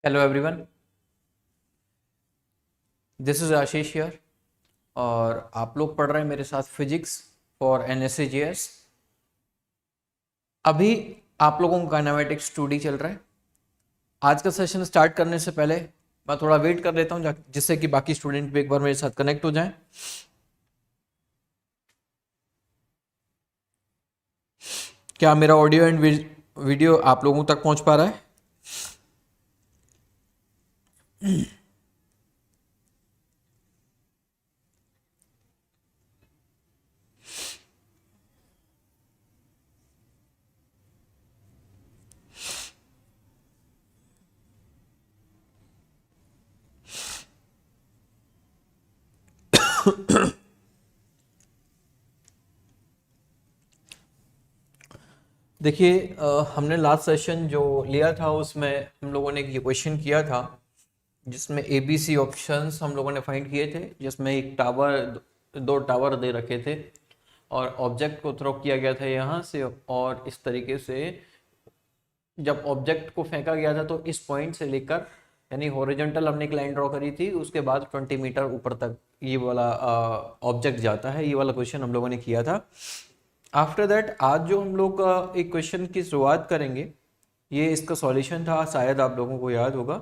Hello everyone, this is Ashish here. और आप लोग पढ़ रहे हैं मेरे साथ फिजिक्स फॉर एनएसएजीएस। अभी आप लोगों का काइनेमेटिक्स 2D चल रहा है। आज का सेशन स्टार्ट करने से पहले मैं थोड़ा वेट कर लेता हूँ जिससे कि बाकी स्टूडेंट भी एक बार मेरे साथ कनेक्ट हो जाएं। क्या मेरा ऑडियो एंड वीडियो आप लोगों तक पहुंच पा रहा है? देखिए, हमने लास्ट सेशन जो लिया था उसमें हम लोगों ने ये क्वेश्चन किया था जिसमें ABC ऑप्शंस हम लोगों ने फाइंड किए थे, जिसमें एक टावर, दो टावर दे रखे थे और ऑब्जेक्ट को थ्रो किया गया था यहाँ से। और इस तरीके से जब ऑब्जेक्ट को फेंका गया था तो इस पॉइंट से लेकर, यानी हॉरिजॉन्टल हमने एक लाइन ड्रॉ करी थी, उसके बाद 20 मीटर ऊपर तक ये वाला ऑब्जेक्ट जाता है। ये वाला क्वेश्चन हम लोगों ने किया था। आफ्टर दैट आज जो हम लोग एक क्वेश्चन की शुरुआत करेंगे, ये इसका सॉल्यूशन था, शायद आप लोगों को याद होगा।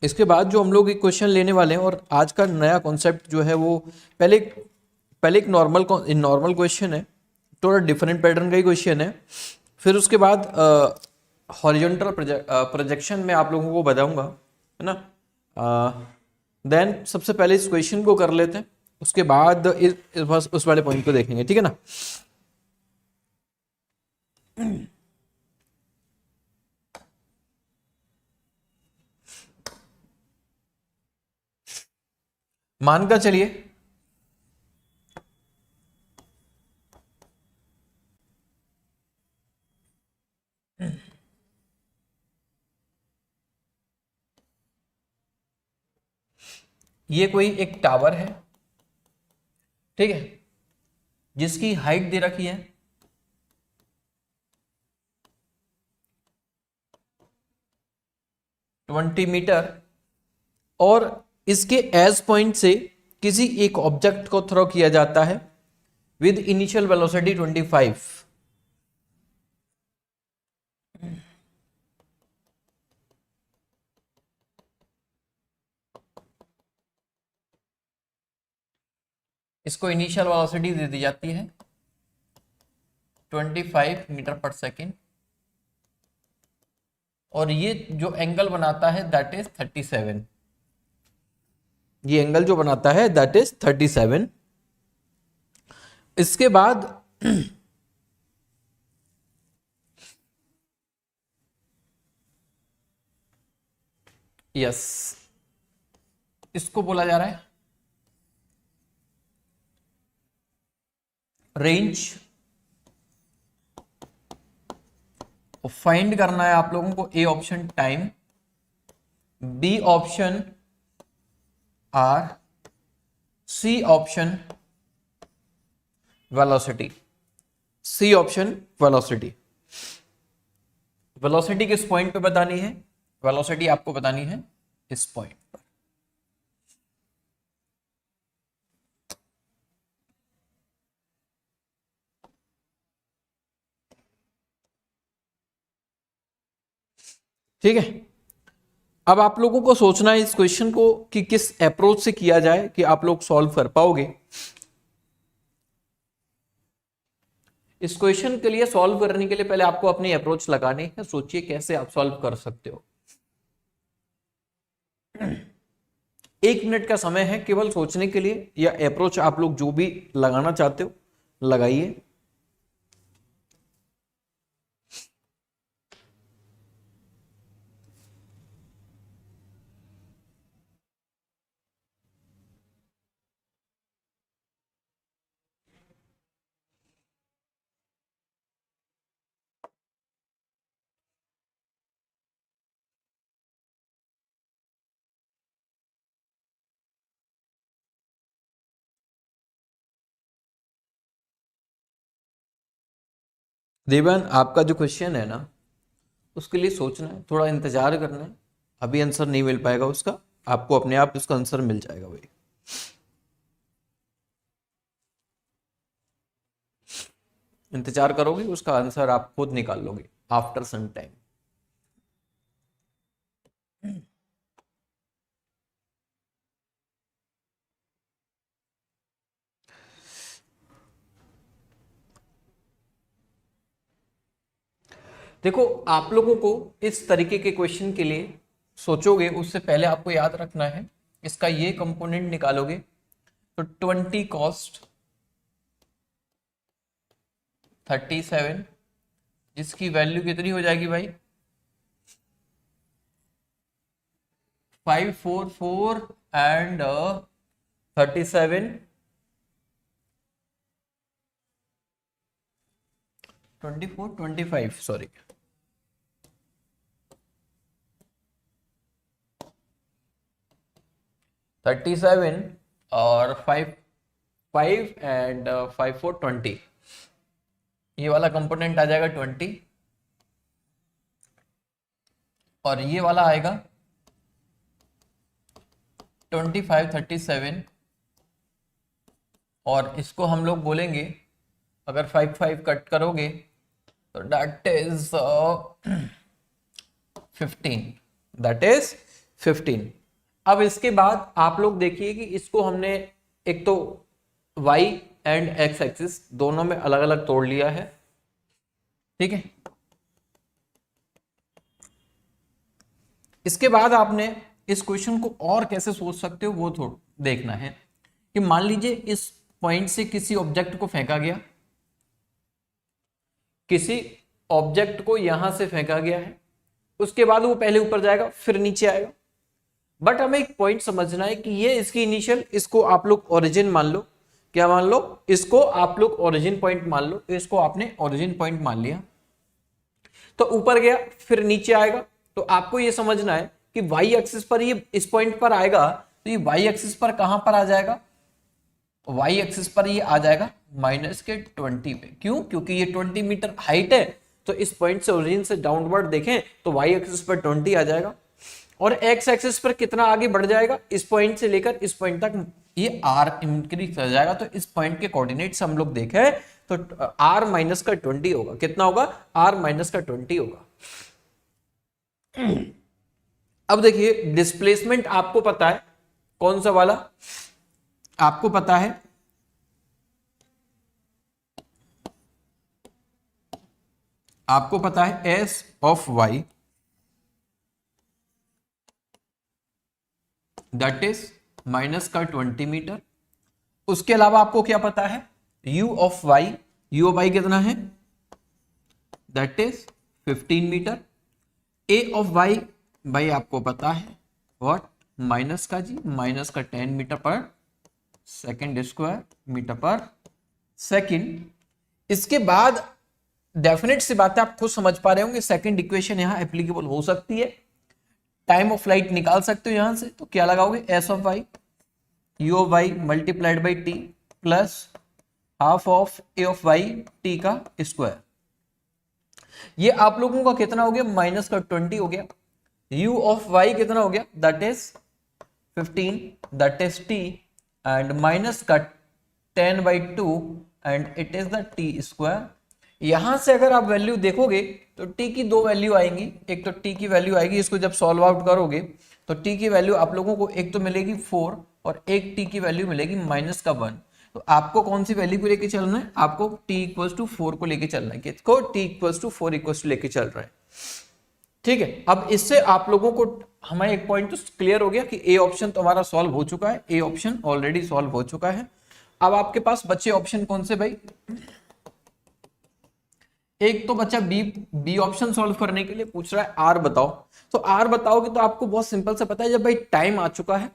इसके बाद जो हम लोग एक क्वेश्चन लेने वाले हैं, और आज का नया कॉन्सेप्ट जो है वो पहले एक नॉर्मल क्वेश्चन है, थोड़ा डिफरेंट पैटर्न का ही क्वेश्चन है। फिर उसके बाद हॉरिजॉन्टल प्रोजेक्शन में आप लोगों को बताऊंगा, है ना। देन सबसे पहले इस क्वेश्चन को कर लेते हैं, उसके बाद उस वाले पॉइंट को देखेंगे, ठीक है ना। मानकर चलिए ये कोई एक टावर है, ठीक है, जिसकी हाइट दे रखी है 20 मीटर, और इसके एज पॉइंट से किसी एक ऑब्जेक्ट को थ्रो किया जाता है विद इनिशियल वेलोसिटी 25। इसको इनिशियल वेलोसिटी दे दी जाती है 25 मीटर पर सेकेंड, और ये जो एंगल बनाता है दैट इज 37। ये एंगल जो बनाता है दैट इज 37। इसके बाद यस, इसको बोला जा रहा है रेंज। फाइंड करना है आप लोगों को, A option time, B option R, C option velocity. C option velocity. Velocity किस पॉइंट पे बतानी है? वेलोसिटी आपको बतानी है इस पॉइंट पर। ठीक है, अब आप लोगों को सोचना है इस क्वेश्चन को कि किस अप्रोच से किया जाए कि आप लोग सॉल्व कर पाओगे। इस क्वेश्चन के लिए सॉल्व करने के लिए पहले आपको अपनी अप्रोच लगानी है। सोचिए कैसे आप सॉल्व कर सकते हो। 1 मिनट का समय है केवल सोचने के लिए, या अप्रोच आप लोग जो भी लगाना चाहते हो लगाइए। देवन, आपका जो क्वेश्चन है ना, उसके लिए सोचना है, थोड़ा इंतजार करना है। अभी आंसर नहीं मिल पाएगा उसका, आपको अपने आप उसका आंसर मिल जाएगा भाई। इंतजार करोगे उसका आंसर आप खुद निकाल लोगे आफ्टर सम टाइम। देखो आप लोगों को इस तरीके के क्वेश्चन के लिए सोचोगे उससे पहले आपको याद रखना है, इसका ये कंपोनेंट निकालोगे तो 20 कॉस्ट 37, जिसकी वैल्यू कितनी हो जाएगी भाई 544 एंड 37 24 25 सॉरी 37 और 5 एंड 5 4 20, ये वाला कंपोनेंट आ जाएगा 20 और ये वाला आएगा 25 37 और इसको हम लोग बोलेंगे अगर 5 5 कट करोगे तो दैट इज 15, दैट इज 15। अब इसके बाद आप लोग देखिए कि इसको हमने एक तो y एंड x एक्सिस दोनों में अलग अलग तोड़ लिया है, ठीक है। इसके बाद आपने इस क्वेश्चन को और कैसे सोच सकते हो वो थोड़ा देखना है कि मान लीजिए इस पॉइंट से किसी ऑब्जेक्ट को फेंका गया, किसी ऑब्जेक्ट को यहां से फेंका गया है, उसके बाद वो पहले ऊपर जाएगा फिर नीचे आएगा, बट हमें एक पॉइंट समझना है कि ये इसकी इनिशियल, इसको आप लोग ओरिजिन मान लो, क्या मान लो, इसको आप लोग ओरिजिन पॉइंट मान लो, इसको आपने ओरिजिन पॉइंट मान लिया, तो ऊपर गया फिर नीचे आएगा। तो आपको ये समझना है कि वाई एक्सिस पर ये इस पॉइंट पर आएगा तो ये वाई एक्सिस पर कहां पर आ जाएगा, वाई एक्सिस पर ये आ जाएगा -20 पे। क्यों? क्योंकि ये 20 मीटर हाइट है, तो इस पॉइंट से ओरिजिन से डाउनवर्ड देखें तो वाई एक्सिस पर 20 आ जाएगा और एक्स एक्सिस पर कितना आगे बढ़ जाएगा, इस पॉइंट से लेकर इस पॉइंट तक ये आर इंक्रीज कर जाएगा। तो इस पॉइंट के कोऑर्डिनेट्स हम लोग देखें तो r माइनस का 20 होगा, कितना होगा, r माइनस का 20 होगा। अब देखिए डिस्प्लेसमेंट आपको पता है कौन सा वाला, आपको पता है s of y that is minus का 20 मीटर। उसके अलावा आपको क्या पता है, u ऑफ y कितना है, that is 15 metre. a of y भाई आपको पता है व्हाट, माइनस का 10 मीटर पर सेकेंड स्क्वायर मीटर पर सेकेंड। इसके बाद डेफिनेट सी बात है, आप खुद समझ पा रहे होंगे, सेकंड इक्वेशन यहां एप्लीकेबल हो सकती है, टाइम ऑफ फ्लाइट निकाल सकते हो यहां से, तो क्या लगाओगे, s of y u of y multiplied by t plus half of a of y t का स्क्वायर। ये आप लोगों का कितना हो गया, माइनस का 20 हो गया। u ऑफ y कितना हो गया, that is 15, that is t and minus का 10/2 and it is the t square. यहां से अगर आप वैल्यू देखोगे तो t की दो वैल्यू आएंगी, एक तो t की वैल्यू आएगी, इसको जब सॉल्व आउट करोगे तो t की वैल्यू आप लोगों को एक तो मिलेगी 4 और एक t की वैल्यू मिलेगी माइनस का 1। तो आपको कौन सी वैल्यू को लेके चलना है, आपको t इक्वल्स टू 4 को लेके चलना है, किसको, t equals to 4 equals to लेके चल रहा है, ठीक है। अब इससे आप लोगों को हमारा एक पॉइंट तो क्लियर हो गया कि ए ऑप्शन तो हमारा सॉल्व हो चुका है, ए ऑप्शन ऑलरेडी सॉल्व हो चुका है। अब आपके पास बचे ऑप्शन कौन से भाई, एक तो बच्चा बी ऑप्शन सॉल्व करने के लिए पूछ रहा है आर बताओ। तो आर बताओगे तो आपको बहुत सिंपल से पता है, जब भाई टाइम आ चुका है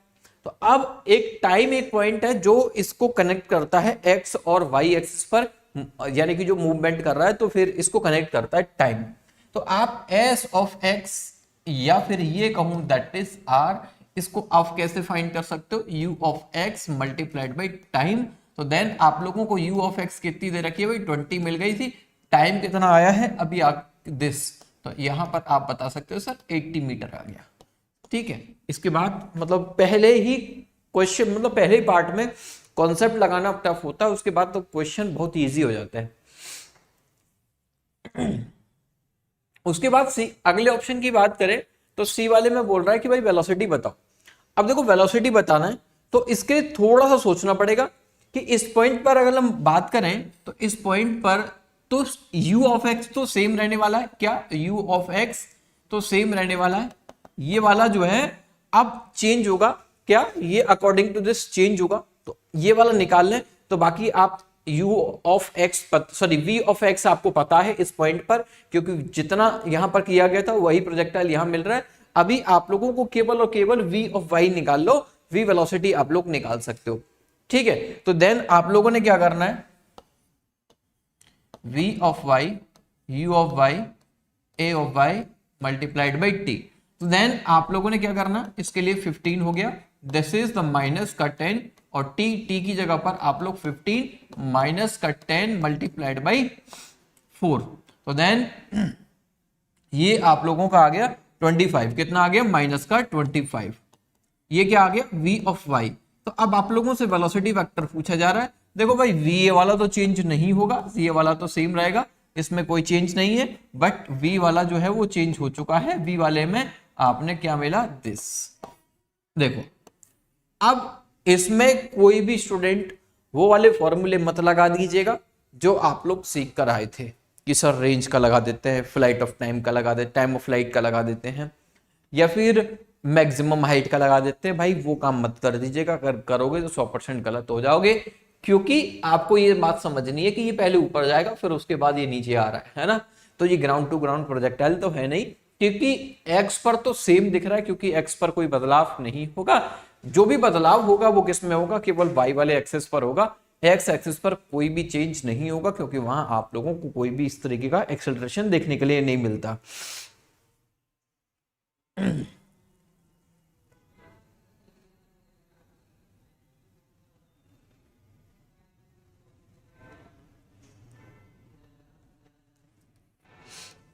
तो अब एक टाइम एक पॉइंट है जो इसको कनेक्ट करता है एक्स और वाई एक्सिस पर, यानी कि जो मूवमेंट कर रहा है तो फिर इसको कनेक्ट करता है टाइम। तो आप एस ऑफ एक्स या फिर ये कहूं दैट इज आर, इसको आप कैसे फाइंड कर सकते हो, u of x multiplied by time. तो देन आप लोगों को u ऑफ x कितनी दे रखी है भाई, 20 मिल गई थी, टाइम कितना आया है अभी दिस, तो यहाँ पर आप बता सकते हो सर 80 मीटर आ गया। ठीक है, इसके बाद मतलब पहले ही क्वेश्चन, मतलब पहले ही पार्ट में कॉन्सेप्ट लगाना टफ होता है, उसके बाद तो क्वेश्चन बहुत इजी हो जाता है। उसके बाद सी, अगले ऑप्शन की बात करें तो सी वाले में बोल रहा है कि भाई वेलोसिटी बताओ। अब देखो वेलोसिटी बताना है तो इसके थोड़ा सा सोचना पड़ेगा कि इस पॉइंट पर अगर हम बात करें तो इस पॉइंट पर तो u ऑफ x तो सेम रहने वाला है। क्या u ऑफ x तो सेम रहने वाला है। ये वाला जो है अब चेंज होगा, क्या ये अकॉर्डिंग टू दिस चेंज होगा, तो ये वाला निकाल लें। तो बाकी आप u of x sorry v of x आपको पता है इस पॉइंट पर, क्योंकि जितना यहां पर किया गया था वही प्रोजेक्टाइल यहां मिल रहा है। अभी आप लोगों को केवल और केवल v ऑफ y निकाल लो, v वेलोसिटी आप लोग निकाल सकते हो। ठीक है, तो देन आप लोगों ने क्या करना है, v of y, u of y, a of y multiplied by t। तो देन आप लोगों ने क्या करना, इसके लिए 15 हो गया, दिस इज द माइनस का 10 और t की जगह पर आप लोग 15 माइनस का 10 मल्टीप्लाइड बाई 4। तो देन ये आप लोगों का आ गया 25। कितना आ गया, माइनस का 25। ये क्या आ गया, v ऑफ y। तो अब आप लोगों से वेलोसिटी वेक्टर पूछा जा रहा है। देखो भाई v वाला तो चेंज नहीं होगा, v वाला तो सेम रहेगा, इसमें कोई चेंज नहीं है, बट v वाला जो है वो चेंज हो चुका है। v वाले में आपने क्या मिला, दिस। देखो अब इसमें कोई भी स्टूडेंट वो वाले फॉर्मूले मत लगा दीजिएगा जो आप लोग सीख कर आए थे कि सर रेंज का लगा देते हैं, फ्लाइट ऑफ टाइम का लगा देते, टाइम ऑफ फ्लाइट का लगा देते हैं, या फिर मैक्सिमम हाइट का लगा देते हैं। भाई वो काम मत कर दीजिएगा, अगर करोगे तो 100% गलत हो जाओगे, क्योंकि आपको ये बात समझनी है कि ये पहले ऊपर जाएगा फिर उसके बाद ये नीचे आ रहा है ना। तो ये ग्राउंड टू ग्राउंड प्रोजेक्टाइल तो है नहीं, क्योंकि एक्स पर तो सेम दिख रहा है, क्योंकि एक्स पर कोई बदलाव नहीं होगा। जो भी बदलाव होगा वो किस में होगा, केवल वाई वाले एक्सेस पर होगा, एक्स एक्सिस पर कोई भी चेंज नहीं होगा, क्योंकि वहां आप लोगों को कोई भी इस तरीके का एक्सेलरेशन देखने के लिए नहीं मिलता।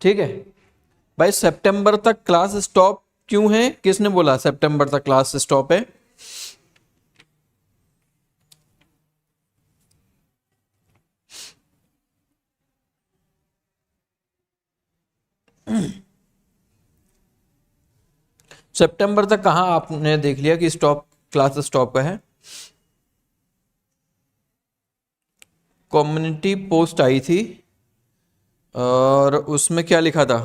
ठीक है भाई, सितंबर तक क्लास स्टॉप क्यों है, किसने बोला सितंबर तक क्लास स्टॉप है? सितंबर तक कहां आपने देख लिया कि स्टॉप, क्लास स्टॉप का है? कम्युनिटी पोस्ट आई थी और उसमें क्या लिखा था,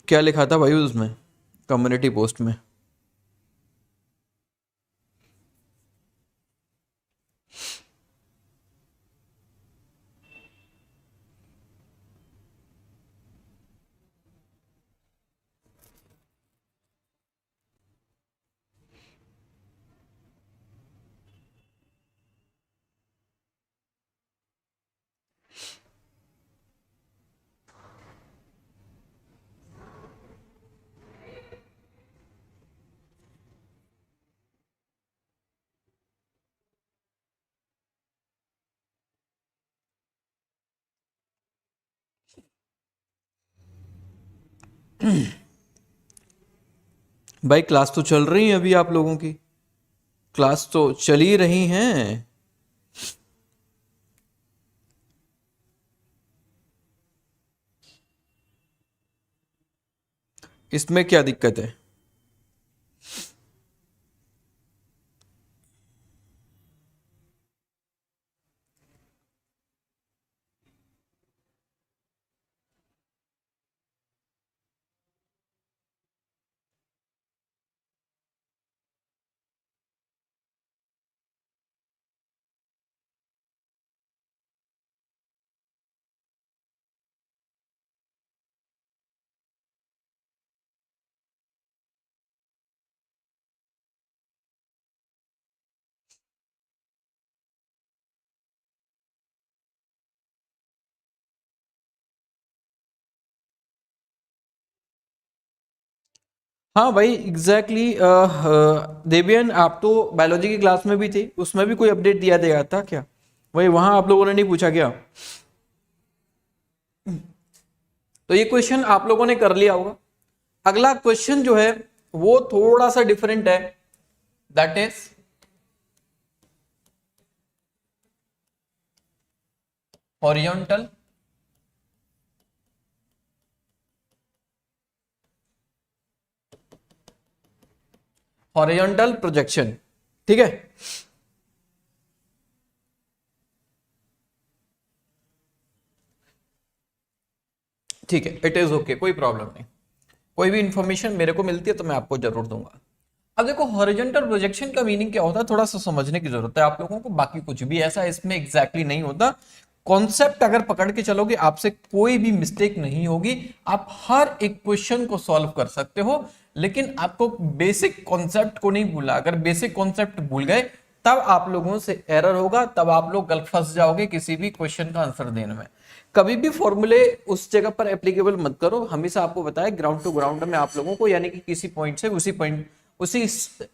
क्या लिखा था भाई उसमें कम्युनिटी पोस्ट में? भाई क्लास तो चल रही है अभी, आप लोगों की क्लास तो चल ही रही हैं। इसमें क्या दिक्कत है? हाँ भाई एग्जैक्टली देवियन, आप तो बायोलॉजी की क्लास में भी थे, उसमें भी कोई अपडेट दिया गया था क्या? वही वहां आप लोगों ने नहीं पूछा क्या? तो ये क्वेश्चन आप लोगों ने कर लिया होगा। अगला क्वेश्चन जो है वो थोड़ा सा डिफरेंट है, that is horizontal horizontal projection. ठीक है, ठीक है, इट इज ओके, कोई प्रॉब्लम नहीं। कोई भी इंफॉर्मेशन मेरे को मिलती है तो मैं आपको जरूर दूंगा। अब देखो हॉरिजॉन्टल प्रोजेक्शन का मीनिंग क्या होता है, थोड़ा सा समझने की जरूरत है आप लोगों को। बाकी कुछ भी ऐसा इसमें एग्जैक्टली नहीं होता। कॉन्सेप्ट अगर पकड़ के चलोगे आपसे कोई भी मिस्टेक नहीं होगी, आप हर एक क्वेश्चन को सॉल्व कर सकते हो। लेकिन आपको बेसिक कॉन्सेप्ट को नहीं भूला। अगर बेसिक कॉन्सेप्ट भूल गए तब आप लोगों से एरर होगा, तब आप लोग गलत फंस जाओगे किसी भी क्वेश्चन का आंसर देने में। कभी भी फॉर्मूले उस जगह पर एप्लीकेबल मत करो। हमेशा आपको बताया ग्राउंड टू ग्राउंड में आप लोगों को, यानी कि किसी पॉइंट से उसी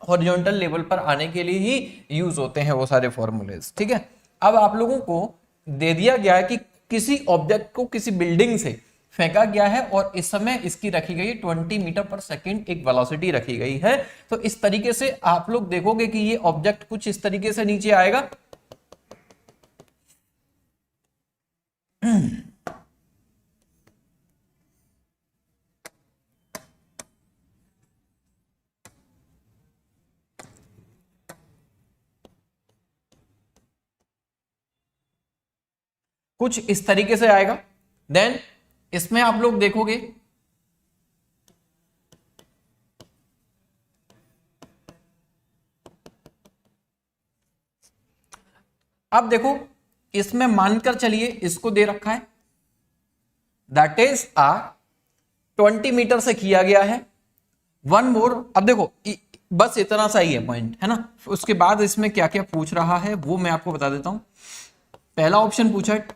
हॉरिजॉन्टल लेवल पर आने के लिए ही यूज होते हैं वो सारे फॉर्मूलेज। ठीक है, अब आप लोगों को दे दिया गया है कि किसी ऑब्जेक्ट को किसी बिल्डिंग से फेंका गया है और इस समय इसकी रखी गई 20 मीटर पर सेकेंड एक वेलोसिटी रखी गई है। तो इस तरीके से आप लोग देखोगे कि ये ऑब्जेक्ट कुछ इस तरीके से नीचे आएगा। कुछ इस तरीके से आएगा। देन इसमें आप लोग देखोगे अब देखो इसमें मानकर चलिए इसको दे रखा है, दैट इज 20 मीटर से किया गया है। वन मोर, अब देखो बस इतना सा ही है पॉइंट, है ना। उसके बाद इसमें क्या क्या पूछ रहा है वो मैं आपको बता देता हूं। पहला ऑप्शन पूछा है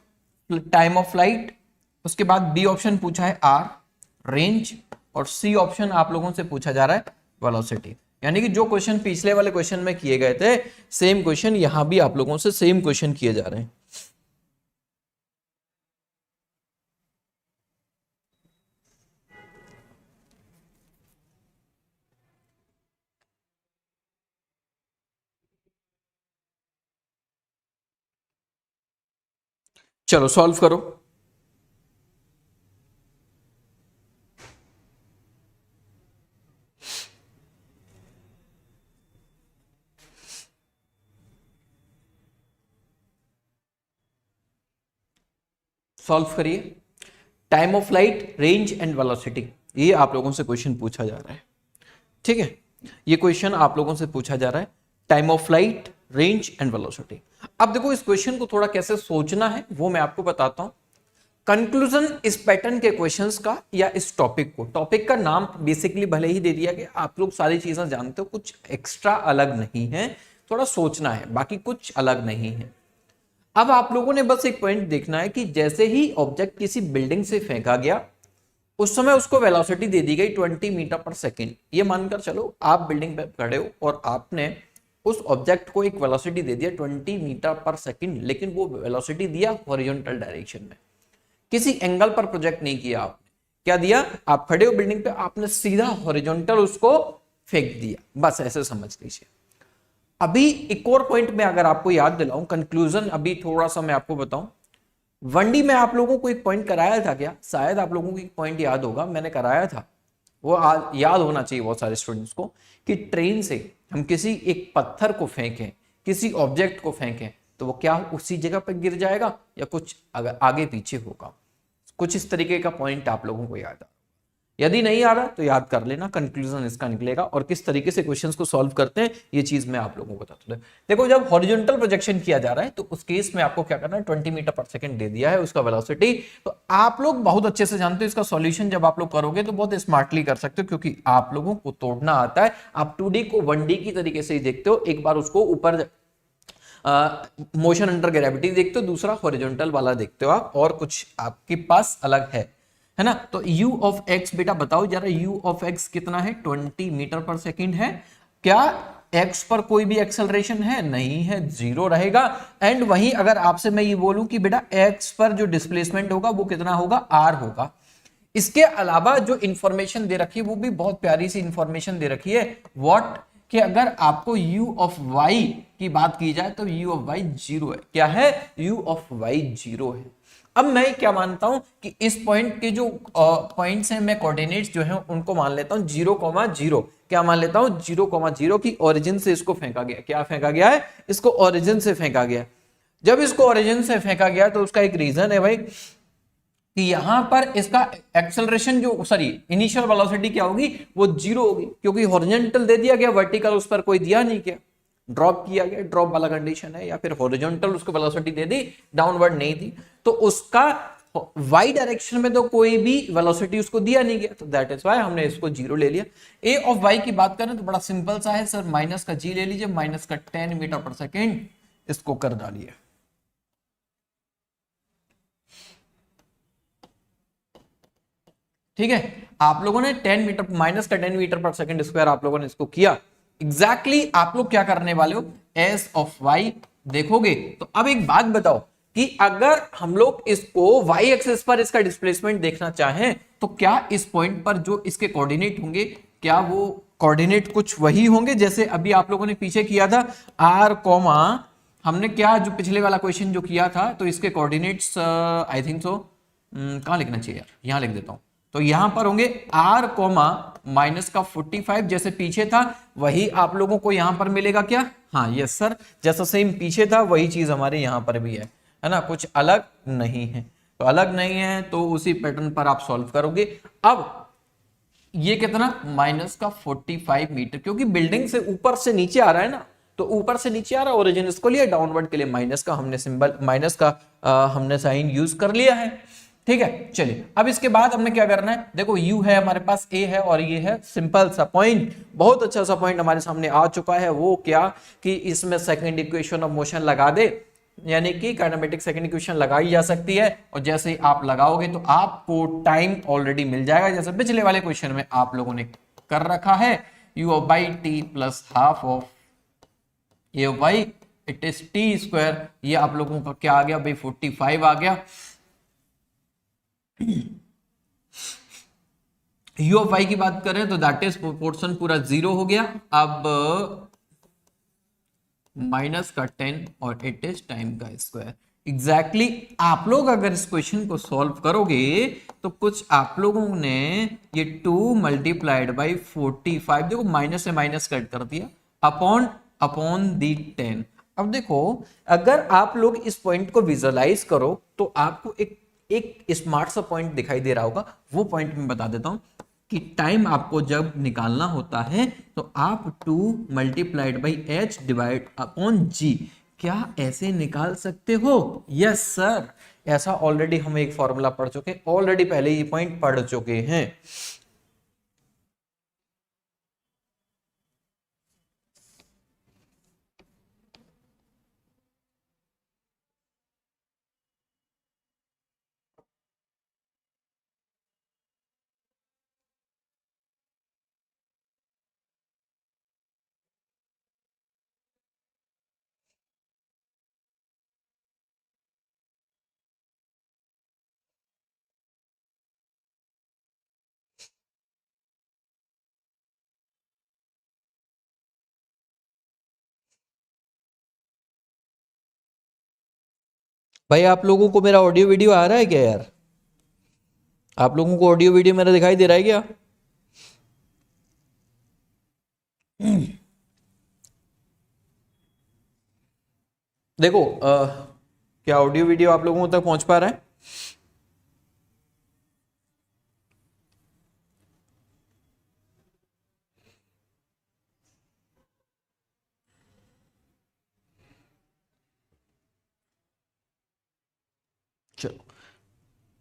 टाइम ऑफ फ्लाइट, उसके बाद बी ऑप्शन पूछा है आर रेंज, और सी ऑप्शन आप लोगों से पूछा जा रहा है वेलोसिटी। यानी कि जो क्वेश्चन पिछले वाले क्वेश्चन में किए गए थे सेम क्वेश्चन यहां भी आप लोगों से सेम क्वेश्चन किए जा रहे हैं। चलो सॉल्व करो। सॉल्व करिए। Time of flight, range and velocity, ये आप लोगों से क्वेश्चन पूछा जा रहा है। ठीक है, ये क्वेश्चन आप लोगों से पूछा जा रहा है time of flight, range and velocity. अब देखो इस क्वेश्चन को थोड़ा कैसे सोचना है वो मैं आपको बताता हूं। कंक्लूजन इस पैटर्न के क्वेश्चंस का या इस टॉपिक को, टॉपिक का नाम बेसिकली भले ही दे दिया गया, आप लोग सारी चीजें जानते हो, कुछ एक्स्ट्रा अलग नहीं है, थोड़ा सोचना है, बाकी कुछ अलग नहीं है। अब आप लोगों ने बस एक पॉइंट देखना है कि जैसे ही ऑब्जेक्ट किसी बिल्डिंग से फेंका गया उस समय उसको वेलोसिटी दे दी गई 20 मीटर पर सेकेंड। ये मानकर चलो आप बिल्डिंग पे खड़े हो और आपने उस ऑब्जेक्ट को एक वेलोसिटी दे दिया 20 मीटर पर सेकेंड, लेकिन वो वेलोसिटी दिया हॉरिजॉन्टल डायरेक्शन में, किसी एंगल पर प्रोजेक्ट नहीं किया आपने। क्या दिया, आप खड़े हो बिल्डिंग पे, आपने सीधा हॉरिजॉन्टल उसको फेंक दिया, बस ऐसे समझ लीजिए। अभी एक और पॉइंट में अगर आपको याद दिलाऊं, कंक्लूजन अभी थोड़ा सा मैं आपको बताऊं। 1D में आप लोगों को एक पॉइंट कराया था क्या, शायद आप लोगों को एक पॉइंट याद होगा, मैंने कराया था, वो याद होना चाहिए बहुत सारे स्टूडेंट्स को, कि ट्रेन से हम किसी एक पत्थर को फेंकें, किसी ऑब्जेक्ट को फेंकें, तो वो क्या उसी जगह पर गिर जाएगा या कुछ अगर आगे पीछे होगा। कुछ इस तरीके का पॉइंट आप लोगों को याद आ, यदि नहीं आ रहा तो याद कर लेना, कंक्लूजन इसका निकलेगा। और किस तरीके से क्वेश्चंस को सॉल्व करते हैं ये चीज मैं आप लोगों को बताता हूं। देखो जब हॉरिजॉन्टल प्रोजेक्शन किया जा रहा है तो उस केस में आपको क्या करना है, 20 मीटर पर सेकंड दे दिया है उसका वेलोसिटी, तो आप लोग बहुत अच्छे से जानते हो इसका सॉल्यूशन जब आप लोग करोगे तो बहुत स्मार्टली कर सकते हो, क्योंकि आप लोगों को तोड़ना आता है। आप 2D को 1D की तरीके से ही देखते हो, एक बार उसको ऊपर मोशन अंडर ग्रेविटी देखते हो, दूसरा हॉरिजॉन्टल वाला देखते हो आप, और कुछ आपके पास अलग है ना। तो u ऑफ x बेटा बताओ जरा, u ऑफ x कितना है, 20 मीटर पर सेकंड है। क्या x पर कोई भी एक्सेलरेशन है, नहीं है, जीरो रहेगा। एंड वहीं अगर आपसे मैं ये बोलूं कि बेटा x पर जो डिस्प्लेसमेंट होगा वो कितना होगा, r होगा। इसके अलावा जो इंफॉर्मेशन दे रखी है वो भी बहुत प्यारी सी इंफॉर्मेशन दे रखी है, व्हाट, कि अगर आपको u ऑफ y की बात की जाए तो u ऑफ y 0 है। क्या है? u ऑफ y 0 है। अब मैं क्या मानता हूं कि इस पॉइंट के जो पॉइंट्स हैं, मैं कोऑर्डिनेट्स जो हैं उनको मान लेता हूं 0,0। क्या मान लेता हूं? 0,0 की ओरिजिन से इसको फेंका गया। क्या फेंका गया है? इसको ओरिजिन से फेंका गया। जब इसको ओरिजिन से फेंका गया तो उसका एक रीजन है भाई कि यहां पर इसका एक्सेलरेशन जो इनिशियल वेलोसिटी क्या होगी? वो 0 होगी, क्योंकि हॉरिजॉन्टल दे दिया गया, वर्टिकल उस पर कोई दिया नहीं, क्या ड्रॉप किया गया, ड्रॉप वाला कंडीशन है, या फिर हॉरिजॉन्टल उसको वेलोसिटी दे दी, डाउनवर्ड नहीं दी, तो उसका वाई डायरेक्शन में तो कोई भी वेलोसिटी उसको दिया नहीं गया, तो दैट इज व्हाई हमने इसको 0 ले लिया। ए ऑफ वाई की बात करें तो बड़ा सिंपल सा है सर, माइनस का जी ले लीजिए, माइनस का 10 मीटर पर सेकेंड इसको कर डालिए। ठीक है, आप लोगों ने 10 मीटर माइनस का 10 मीटर पर सेकंड स्क्वायर आप लोगों ने इसको किया। एग्जैक्टली आप लोग क्या करने वाले हो? एस ऑफ वाई देखोगे। तो अब एक बात बताओ कि अगर हम लोग इसको वाई एक्सिस पर इसका डिस्प्लेसमेंट देखना चाहें तो क्या इस पॉइंट पर जो इसके कोऑर्डिनेट होंगे, क्या वो कोऑर्डिनेट कुछ वही होंगे जैसे अभी आप लोगों ने पीछे किया था आर कॉमा, हमने क्या जो पिछले वाला क्वेश्चन जो किया था, तो इसके कोऑर्डिनेट्स आई थिंक सो कहां लिखना चाहिए यार, यहां लिख देता हूं। तो यहां पर होंगे r कोमा माइनस का 45, जैसे पीछे था वही आप लोगों को यहां पर मिलेगा क्या? हाँ यस सर, जैसा सेम पीछे था वही चीज हमारे यहां पर भी है ना, कुछ अलग नहीं है। तो अलग नहीं है तो उसी पैटर्न पर आप सॉल्व करोगे। अब ये कितना? माइनस का 45 मीटर, क्योंकि बिल्डिंग से ऊपर से नीचे आ रहा है ना, तो ऊपर से नीचे आ रहा है, ओरिजिन इसको लिया, डाउनवर्ड के लिए माइनस का हमने सिंबल, माइनस का हमने साइन यूज कर लिया है। ठीक है, चलिए अब इसके बाद हमने क्या करना है? देखो u है हमारे पास, a है और ये है, सिंपल सा पॉइंट, बहुत अच्छा सा पॉइंट हमारे सामने आ चुका है। वो क्या कि इसमें सेकंड इक्वेशन ऑफ मोशन लगा दे, यानी कि काइनेमेटिक सेकंड इक्वेशन लगाई जा सकती है, और जैसे ही आप लगाओगे तो आपको टाइम ऑलरेडी मिल जाएगा, जैसे पिछले वाले क्वेश्चन में आप लोगों ने कर रखा है। u of by T plus half of A of why it is T square. ये आप लोगों का क्या आ गया भाई? 45 आ गया। u ऑफ y की बात करें तो दैट इज प्रोपोर्शन पूरा 0 हो गया। अब माइनस का 10 और इट इज टाइम का स्क्वायर। एग्जैक्टली आप लोग अगर इस क्वेश्चन को सॉल्व करोगे तो कुछ आप लोगों ने ये 2 मल्टीप्लाइड बाई 45, देखो माइनस से माइनस कट कर दिया, अपॉन दी 10। अब देखो अगर आप लोग इस पॉइंट को विजुअलाइज करो तो आपको एक स्मार्ट सा पॉइंट दिखाई दे रहा होगा। वो पॉइंट मैं बता देता हूं कि टाइम आपको जब निकालना होता है तो आप 2 multiplied by h divide upon g, क्या ऐसे निकाल सकते हो? यस सर, ऐसा ऑलरेडी हम एक फॉर्मूला पढ़ चुके, ऑलरेडी पहले ये पॉइंट पढ़ चुके हैं। भाई आप लोगों को मेरा ऑडियो वीडियो आ रहा है क्या यार? आप लोगों को ऑडियो वीडियो मेरा दिखाई दे रहा है क्या? देखो क्या ऑडियो वीडियो आप लोगों तक पहुंच पा रहा है? चलो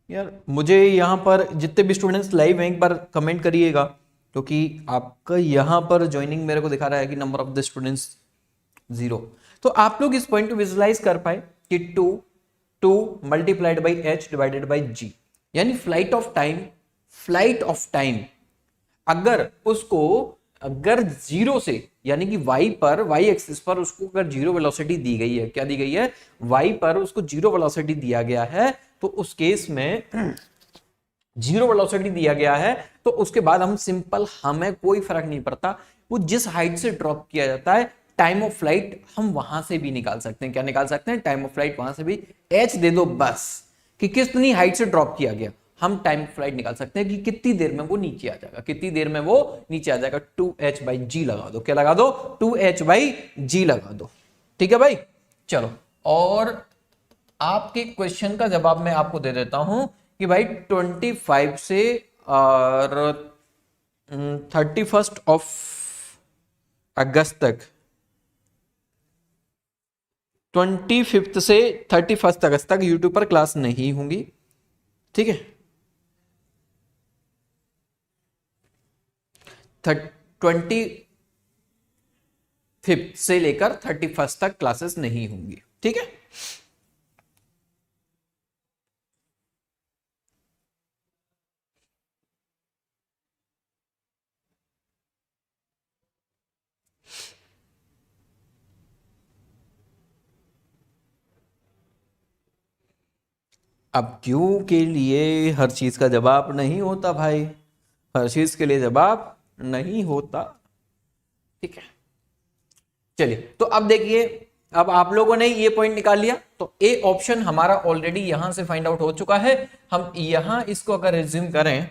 यार, मुझे यहाँ पर जितने भी स्टूडेंट्स लाइव हैं एक बार कमेंट करिएगा, क्योंकि आपका यहाँ पर ज्वाइनिंग मेरे को दिखा रहा है कि नंबर ऑफ द स्टूडेंट्स 0। तो आप लोग इस पॉइंट को विजुलाइज कर पाए कि 2 multiplied by h divided by g, यानी फ्लाइट ऑफ टाइम अगर 0 से, यानी कि y एक्सिस पर उसको अगर 0 वेलोसिटी दी गई है, क्या दी गई है? y पर उसको 0 वेलोसिटी दिया गया है, तो उस केस में जीरो वेलोसिटी दिया गया है, तो उसके बाद हम सिंपल, हमें कोई फर्क नहीं पड़ता वो जिस हाइट से ड्रॉप किया जाता है, टाइम ऑफ फ्लाइट हम वहां से भी निकाल सकते हैं। क्या निकाल सकते हैं? टाइम ऑफ फ्लाइट वहां से भी। एच दे दो बस कि कितनी हाइट से ड्रॉप किया गया, हम टाइम ऑफ फ्लाइट निकाल सकते हैं कि कितनी देर में वो नीचे आ जाएगा, कितनी देर में वो नीचे आ जाएगा। 2h/g लगा दो। क्या लगा दो? 2h/g लगा दो। ठीक है भाई, चलो। और आपके क्वेश्चन का जवाब मैं आपको दे देता हूं कि भाई 25 से और 31 अगस्त तक, 25 से 31 अगस्त तक यूट्यूब पर क्लास नहीं होंगी। ठीक है, 25 से लेकर 31 तक क्लासेस नहीं होंगी। ठीक है, अब क्यों के लिए हर चीज का जवाब नहीं होता भाई, हर चीज के लिए जवाब नहीं होता। ठीक है, चलिए, तो अब देखिए, अब आप लोगों ने ये पॉइंट निकाल लिया, तो ए ऑप्शन हमारा ऑलरेडी यहां से फाइंड आउट हो चुका है। हम यहां इसको अगर रिज्यूम करें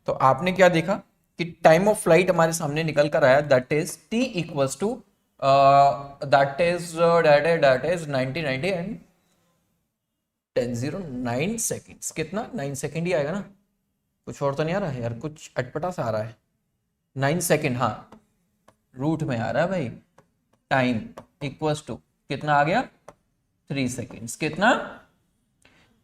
तो आपने क्या देखा कि टाइम ऑफ फ्लाइट हमारे सामने निकल कर आया, that is T equals to that is 90 and 10:09 seconds. कितना? 9 सेकेंड ही आएगा ना, कुछ और तो नहीं आ रहा है यार, कुछ अटपटा सा आ रहा है। 9 सेकेंड, हाँ रूट में आ रहा है भाई। टाइम इक्वल्स टू कितना आ गया? 3 सेकेंड्स। कितना?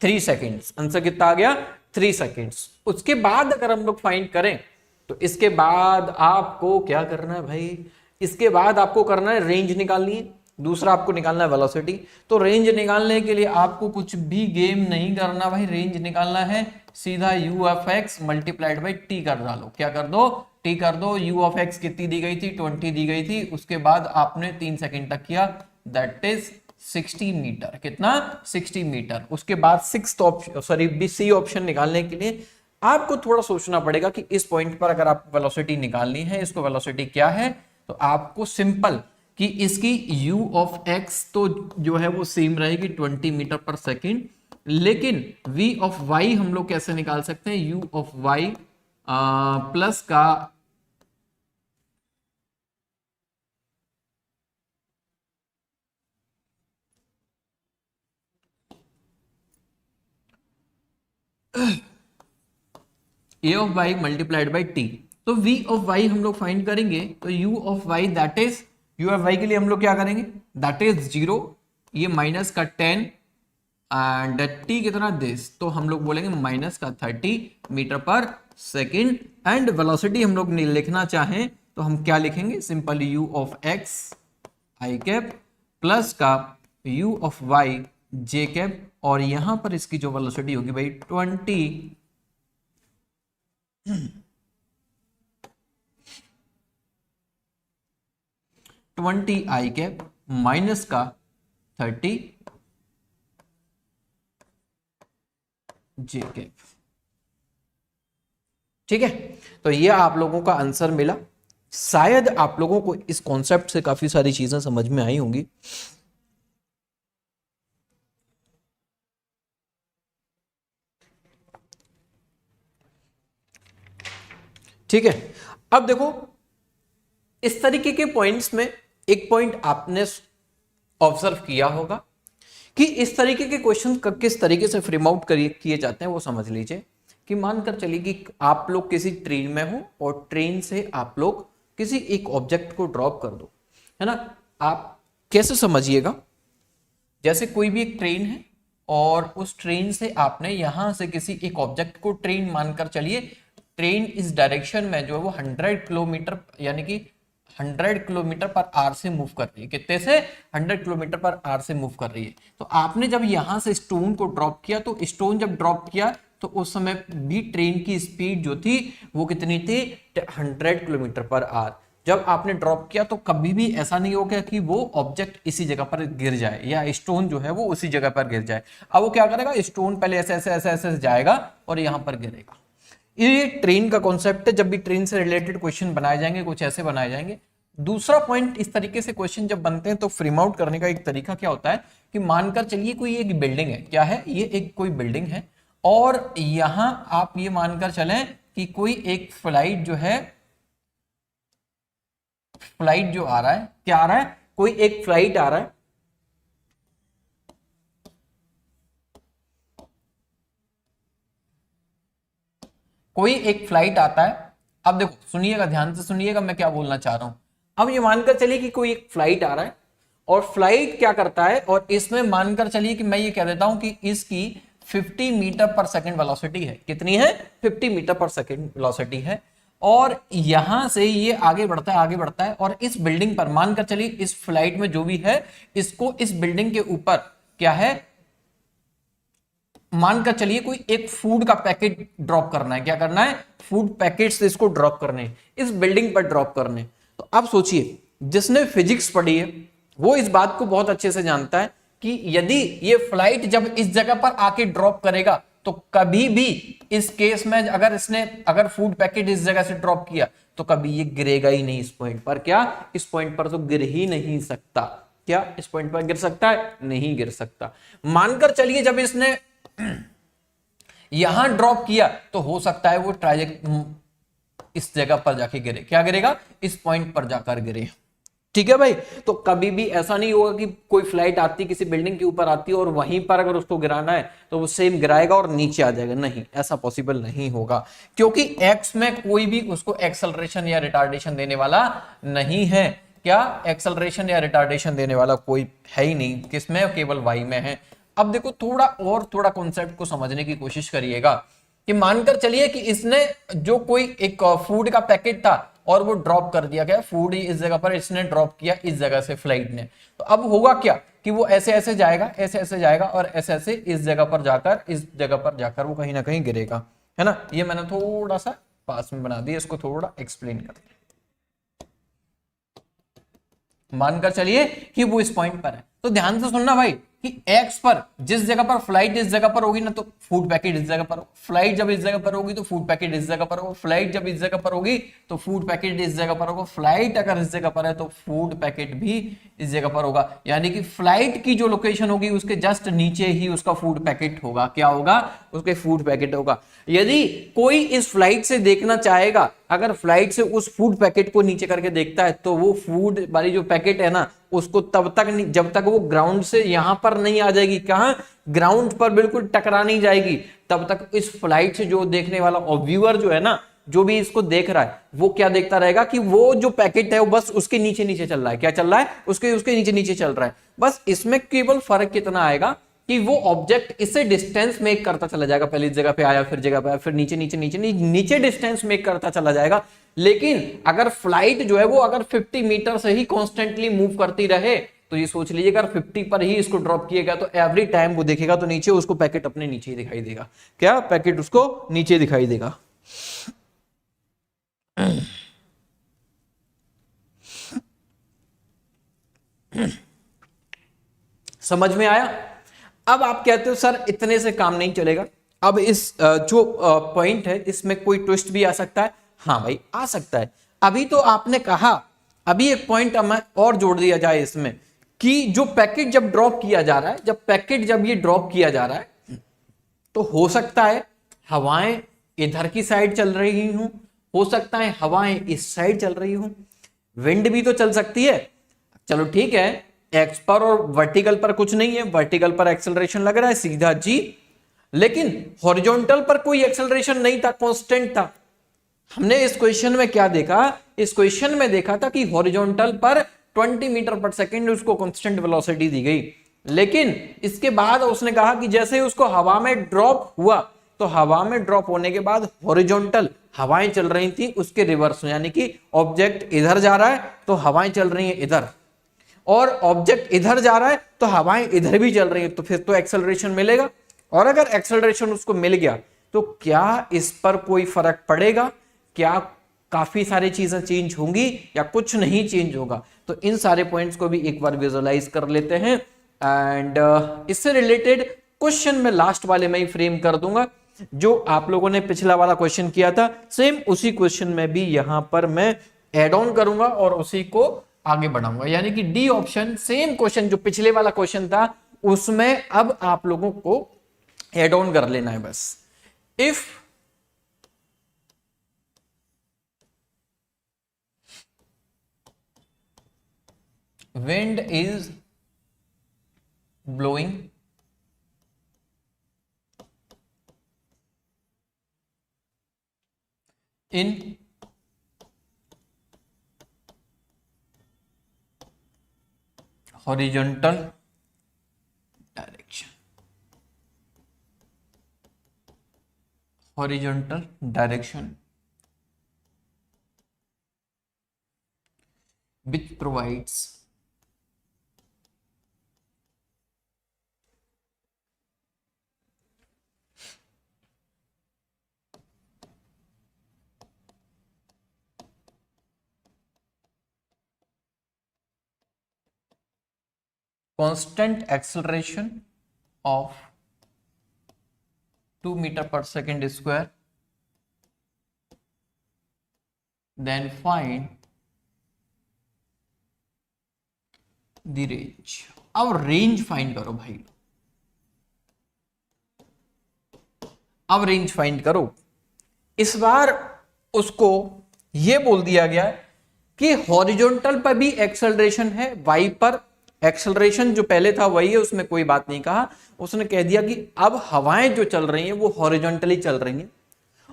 3 सेकेंड्स। आंसर कितना आ गया? 3 सेकेंड्स। उसके बाद अगर हम लोग फाइंड करें तो इसके बाद आपको क्या करना है भाई? इसके बाद आपको करना है रेंज निकालनी है, दूसरा आपको निकालना है वेलोसिटी। तो रेंज निकालने के लिए आपको कुछ भी गेम नहीं करना भाई, रेंज निकालना है सीधा u(x) मल्टीप्लाइड बाई टी कर डालो। क्या कर दो? टी कर दो। u(x) कितनी दी गई थी? 20 दी गई थी। उसके बाद आपने 3 सेकेंड तक किया, दैट इज 60 मीटर। कितना? 60 मीटर। उसके बाद sixth option, sorry C option निकालने के लिए आपको थोड़ा सोचना पड़ेगा कि इस पॉइंट पर अगर आप वेलोसिटी निकालनी है, इसको वेलोसिटी क्या है, तो आपको सिंपल कि इसकी u(x) तो जो है वो सेम रहेगी 20 मीटर पर सेकेंड, लेकिन v(y) हम लोग कैसे निकाल सकते हैं? u(y) प्लस का a(y) मल्टीप्लाइड बाई टी। तो v(y) हम लोग फाइंड करेंगे, तो u(y) दैट इज, u(y) के लिए हम लोग क्या करेंगे? दैट इज 0, ये माइनस का 10 एंड टी कितना? दिस, तो हम लोग बोलेंगे माइनस का 30 मीटर पर सेकेंड। एंड वेलोसिटी हम लोग लिखना चाहें तो हम क्या लिखेंगे? सिंपल u(x) आई कैप प्लस का u(y) जे कैप, और यहां पर इसकी जो वेलोसिटी होगी भाई 20 आई कैप माइनस का 30 जे कैप। ठीक है, तो ये आप लोगों का आंसर मिला। शायद आप लोगों को इस कॉन्सेप्ट से काफी सारी चीजें समझ में आई होंगी। ठीक है, अब देखो इस तरीके के पॉइंट्स में एक पॉइंट आपने ऑब्जर्व किया होगा कि इस तरीके के क्वेश्चन किस तरीके से फ्रेम आउट किए जाते हैं, वो समझ लीजिए। कि मानकर चलिए कि आप लोग किसी ट्रेन में हो और ट्रेन से आप लोग किसी एक ऑब्जेक्ट को ड्रॉप कर दो, है ना। आप कैसे समझिएगा, जैसे कोई भी एक ट्रेन है और उस ट्रेन से आपने यहां से किसी एक ऑब्जेक्ट को, ट्रेन मानकर चलिए, ट्रेन इस डायरेक्शन में जो है वो 100 किलोमीटर यानी कि 100 किलोमीटर पर आवर से मूव कर रही है। कितने से? 100 किलोमीटर पर आवर से मूव कर रही है। तो आपने जब यहां से स्टोन को ड्रॉप किया, तो स्टोन जब ड्रॉप किया तो उस समय भी ट्रेन की स्पीड जो थी वो कितनी थी? 100 किलोमीटर पर आवर। जब आपने ड्रॉप किया तो कभी भी ऐसा नहीं होगा कि वो ऑब्जेक्ट इसी जगह पर गिर जाए या स्टोन जो है वो उसी जगह पर गिर जाए। अब वो क्या करेगा, स्टोन पहले ऐसे ऐसे ऐसे ऐसे जाएगा और यहां पर गिरेगा। ये ट्रेन का कॉन्सेप्ट है। जब भी ट्रेन से रिलेटेड क्वेश्चन बनाए जाएंगे कुछ ऐसे बनाए जाएंगे। दूसरा पॉइंट, इस तरीके से क्वेश्चन जब बनते हैं तो फ्रेम आउट करने का एक तरीका क्या होता है कि मानकर चलिए कोई एक बिल्डिंग है, क्या है ये, एक कोई बिल्डिंग है और यहां आप ये मानकर चलें कि कोई एक फ्लाइट जो है, फ्लाइट जो आ रहा है, क्या आ रहा है, कोई एक फ्लाइट आ रहा है, कोई एक फ्लाइट आता है। अब देखो सुनिएगा, ध्यान से सुनिएगा मैं क्या बोलना चाह रहा हूं। अब ये मानकर चलिए कि कोई एक फ्लाइट आ रहा है और फ्लाइट क्या करता है, और इसमें मानकर चलिए कि मैं ये कह देता हूं कि इसकी 50 मीटर पर सेकंड वेलोसिटी है। कितनी है, 50 मीटर पर सेकंड वेलोसिटी है। और यहां से ये आगे बढ़ता है, आगे बढ़ता है और इस बिल्डिंग पर मानकर चलिए इस फ्लाइट में जो भी है इसको इस बिल्डिंग के ऊपर क्या है, मानकर चलिए कोई एक फूड का पैकेट ड्रॉप करना है। क्या करना है, फूड पैकेट से इसको ड्रॉप करने, इस बिल्डिंग पर ड्रॉप करने। तो अब सोचिए, जिसने फिजिक्स पढ़ी है वो इस बात को बहुत अच्छे से जानता है कि यदि ये फ्लाइट जब इस जगह पर आके ड्रॉप करेगा तो कभी भी इस केस में अगर फूड पैकेट इस जगह से ड्रॉप किया तो कभी ये गिरेगा ही नहीं इस पॉइंट पर। क्या, इस पॉइंट पर तो गिर ही नहीं सकता। क्या इस पॉइंट पर गिर सकता है, नहीं गिर सकता। मानकर चलिए जब इसने यहां ड्रॉप किया तो हो सकता है वो ट्राजेक्ट इस जगह पर जाके गिरे। क्या गिरेगा, इस पॉइंट पर जाकर गिरे। ठीक है भाई, तो कभी भी ऐसा नहीं होगा कि कोई फ्लाइट आती किसी बिल्डिंग के ऊपर आती है और वहीं पर अगर उसको गिराना है तो वो सेम गिराएगा और नीचे आ जाएगा। नहीं, ऐसा पॉसिबल नहीं होगा, क्योंकि एक्स में कोई भी उसको एक्सेलरेशन या रिटार्डेशन देने वाला नहीं है। क्या, एक्सेलरेशन या रिटार्डेशन देने वाला कोई है ही नहीं, किसमें, केवल वाई में है। अब देखो थोड़ा कॉन्सेप्ट को समझने की कोशिश करिएगा कि मानकर चलिए कि इसने जो कोई एक फूड का पैकेट था और वो ड्रॉप कर दिया गया, फूड इस जगह पर इसने ड्रॉप किया इस जगह से फ्लाइट ने। तो अब होगा क्या कि वो ऐसे ऐसे जाएगा, ऐसे ऐसे जाएगा और ऐसे ऐसे इस जगह पर जाकर वो कहीं ना कहीं गिरेगा, है ना। ये मैंने थोड़ा सा पास में बना दिया, इसको थोड़ा एक्सप्लेन कर दिया। मानकर चलिए कि वो इस पॉइंट पर है, तो ध्यान से सुनना भाई कि एक्स पर जिस जगह पर फ्लाइट इस जगह पर होगी ना तो फूड पैकेट इस जगह पर हो, फ्लाइट जब इस जगह पर होगी तो फूड पैकेट इस जगह पर हो, फ्लाइट जब इस जगह पर होगी तो फूड पैकेट इस जगह पर होगा, फ्लाइट अगर इस जगह पर है तो फूड पैकेट भी इस जगह पर होगा। यानी कि फ्लाइट की जो लोकेशन होगी उसके जस्ट नीचे ही उसका फूड पैकेट होगा। क्या होगा, उसके फूड पैकेट होगा। यदि कोई इस फ्लाइट से देखना चाहेगा, अगर फ्लाइट से उस फूड पैकेट को नीचे करके देखता है तो वो फूड वाली जो पैकेट है ना उसको तब तक नहीं, जब तक वो ग्राउंड से यहां पर नहीं आ जाएगी, कहां, ग्राउंड पर बिल्कुल टकरा नहीं जाएगी, तब तक इस फ्लाइट से जो देखने वाला व्यूअर जो है ना, जो भी इसको देख रहा है वो क्या देखता रहेगा कि वो जो पैकेट है वो बस उसके नीचे नीचे चल रहा है। क्या चल रहा है, उसके नीचे नीचे चल रहा है। बस इसमें केवल फर्क कितना आएगा कि वो ऑब्जेक्ट इससे डिस्टेंस मेक करता चला जाएगा, पहले इस जगह पे आया, फिर जगह पे आया, फिर नीचे नीचे नीचे नीचे डिस्टेंस मेक करता चला जाएगा। लेकिन अगर फ्लाइट जो है वो अगर 50 मीटर से ही कॉन्स्टेंटली मूव करती रहे तो ये सोच लीजिए अगर 50 पर ही इसको ड्रॉप किएगा तो एवरी टाइम वो देखेगा तो नीचे उसको पैकेट अपने नीचे ही दिखाई देगा। क्या, पैकेट उसको नीचे दिखाई देगा। समझ में आया। अब आप कहते हो सर इतने से काम नहीं चलेगा, अब इस जो पॉइंट है इसमें कोई ट्विस्ट भी आ सकता है। हाँ भाई आ सकता है। अभी तो आपने कहा, अभी एक पॉइंट हमें और जोड़ दिया जाए इसमें कि जो पैकेट जब ड्रॉप किया जा रहा है, जब ये ड्रॉप किया जा रहा है तो हो सकता है हवाएं इधर की साइड चल रही हूं, हो सकता है हवाएं इस साइड चल रही हूं, विंड भी तो चल सकती है। चलो ठीक है, एक्स पर और वर्टिकल पर कुछ नहीं है, वर्टिकल पर एक्सेलरेशन लग रहा है सीधा जी, लेकिन हॉरिजॉन्टल पर कोई एक्सेलरेशन नहीं था, कांस्टेंट था। हमने इस क्वेश्चन में क्या देखा, इस क्वेश्चन में देखा था कि हॉरिजॉन्टल पर 20 मीटर पर सेकंड उसको कांस्टेंट वेलोसिटी दी गई, लेकिन इसके बाद उसने कहा कि जैसे ही उसको हवा में ड्रॉप हुआ तो हवा में ड्रॉप होने के बाद हॉरिजॉन्टल हवाएं चल रही थी उसके रिवर्स, यानी कि ऑब्जेक्ट इधर जा रहा है तो हवाएं चल रही हैं इधर, और ऑब्जेक्ट इधर जा रहा है तो हवाएं इधर भी चल रही हैं, तो फिर तो एक्सेलरेशन मिलेगा। और अगर एक्सेलरेशन उसको मिल गया तो क्या इस पर कोई फर्क पड़ेगा, क्या काफी सारी चीजें चेंज होंगी या कुछ नहीं चेंज होगा। तो इन सारे पॉइंट्स को भी एक बार विजुअलाइज कर लेते हैं। एंड इससे रिलेटेड क्वेश्चन मैं लास्ट वाले में ही फ्रेम कर दूंगा। जो आप लोगों ने पिछला वाला क्वेश्चन किया था सेम उसी क्वेश्चन में भी यहां पर मैं एड ऑन करूंगा और उसी को आगे बढ़ाऊंगा। यानी कि डी ऑप्शन सेम क्वेश्चन जो पिछले वाला क्वेश्चन था उसमें अब आप लोगों को एड ऑन कर लेना है बस। If wind is blowing in horizontal direction, horizontal direction which provides constant acceleration of 2 meter per second square, then find the range। अब रेंज फाइंड करो भाई, अब रेंज फाइंड करो। इस बार उसको यह बोल दिया गया कि हॉरिजॉन्टल पर भी एक्सेलरेशन है, वाई पर एक्सेलरेशन जो पहले था वही है, उसमें कोई बात नहीं कहा। उसने कह दिया कि अब हवाएं जो चल रही हैं वो हॉरिजॉन्टली चल रही हैं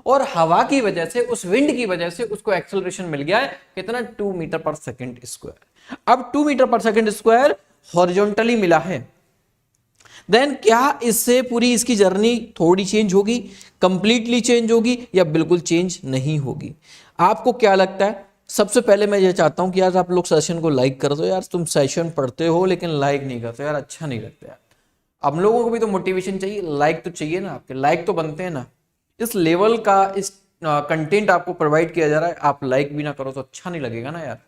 और हवा की वजह से, उस विंड की वजह से उसको एक्सेलरेशन मिल गया है कितना, 2 मीटर पर सेकेंड स्क्वायर। अब 2 मीटर पर सेकेंड स्क्वायर हॉरिजॉन्टली मिला है, देन क्या इससे पूरी इसकी जर्नी थोड़ी चेंज होगी, कंप्लीटली चेंज होगी या बिल्कुल चेंज नहीं होगी? आपको क्या लगता है? सबसे पहले मैं ये चाहता हूं कि यार आप लोग सेशन को लाइक कर दो। यार तुम सेशन पढ़ते हो लेकिन लाइक नहीं करते यार, अच्छा नहीं लगता यार। हम लोगों को भी तो मोटिवेशन चाहिए, लाइक तो चाहिए ना, आपके लाइक तो बनते हैं ना। इस लेवल का इस कंटेंट आपको प्रोवाइड किया जा रहा है, आप लाइक भी ना करो तो अच्छा नहीं लगेगा ना यार।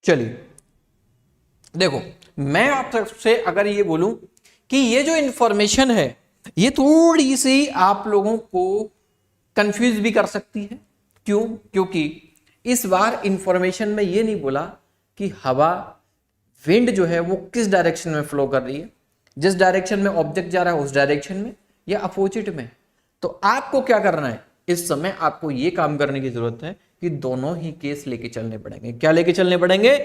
चलिए देखो, मैं आप सबसे अगर ये बोलूं कि ये जो इंफॉर्मेशन है ये थोड़ी सी आप लोगों को कंफ्यूज भी कर सकती है। क्यों? क्योंकि इस बार इंफॉर्मेशन में ये नहीं बोला कि हवा, विंड जो है वो किस डायरेक्शन में फ्लो कर रही है, जिस डायरेक्शन में ऑब्जेक्ट जा रहा है उस डायरेक्शन में या अपोजिट में। तो आपको क्या करना है इस समय? आपको ये काम करने की जरूरत है कि दोनों ही केस लेके चलने पड़ेंगे। क्या लेके चलने पड़ेंगे?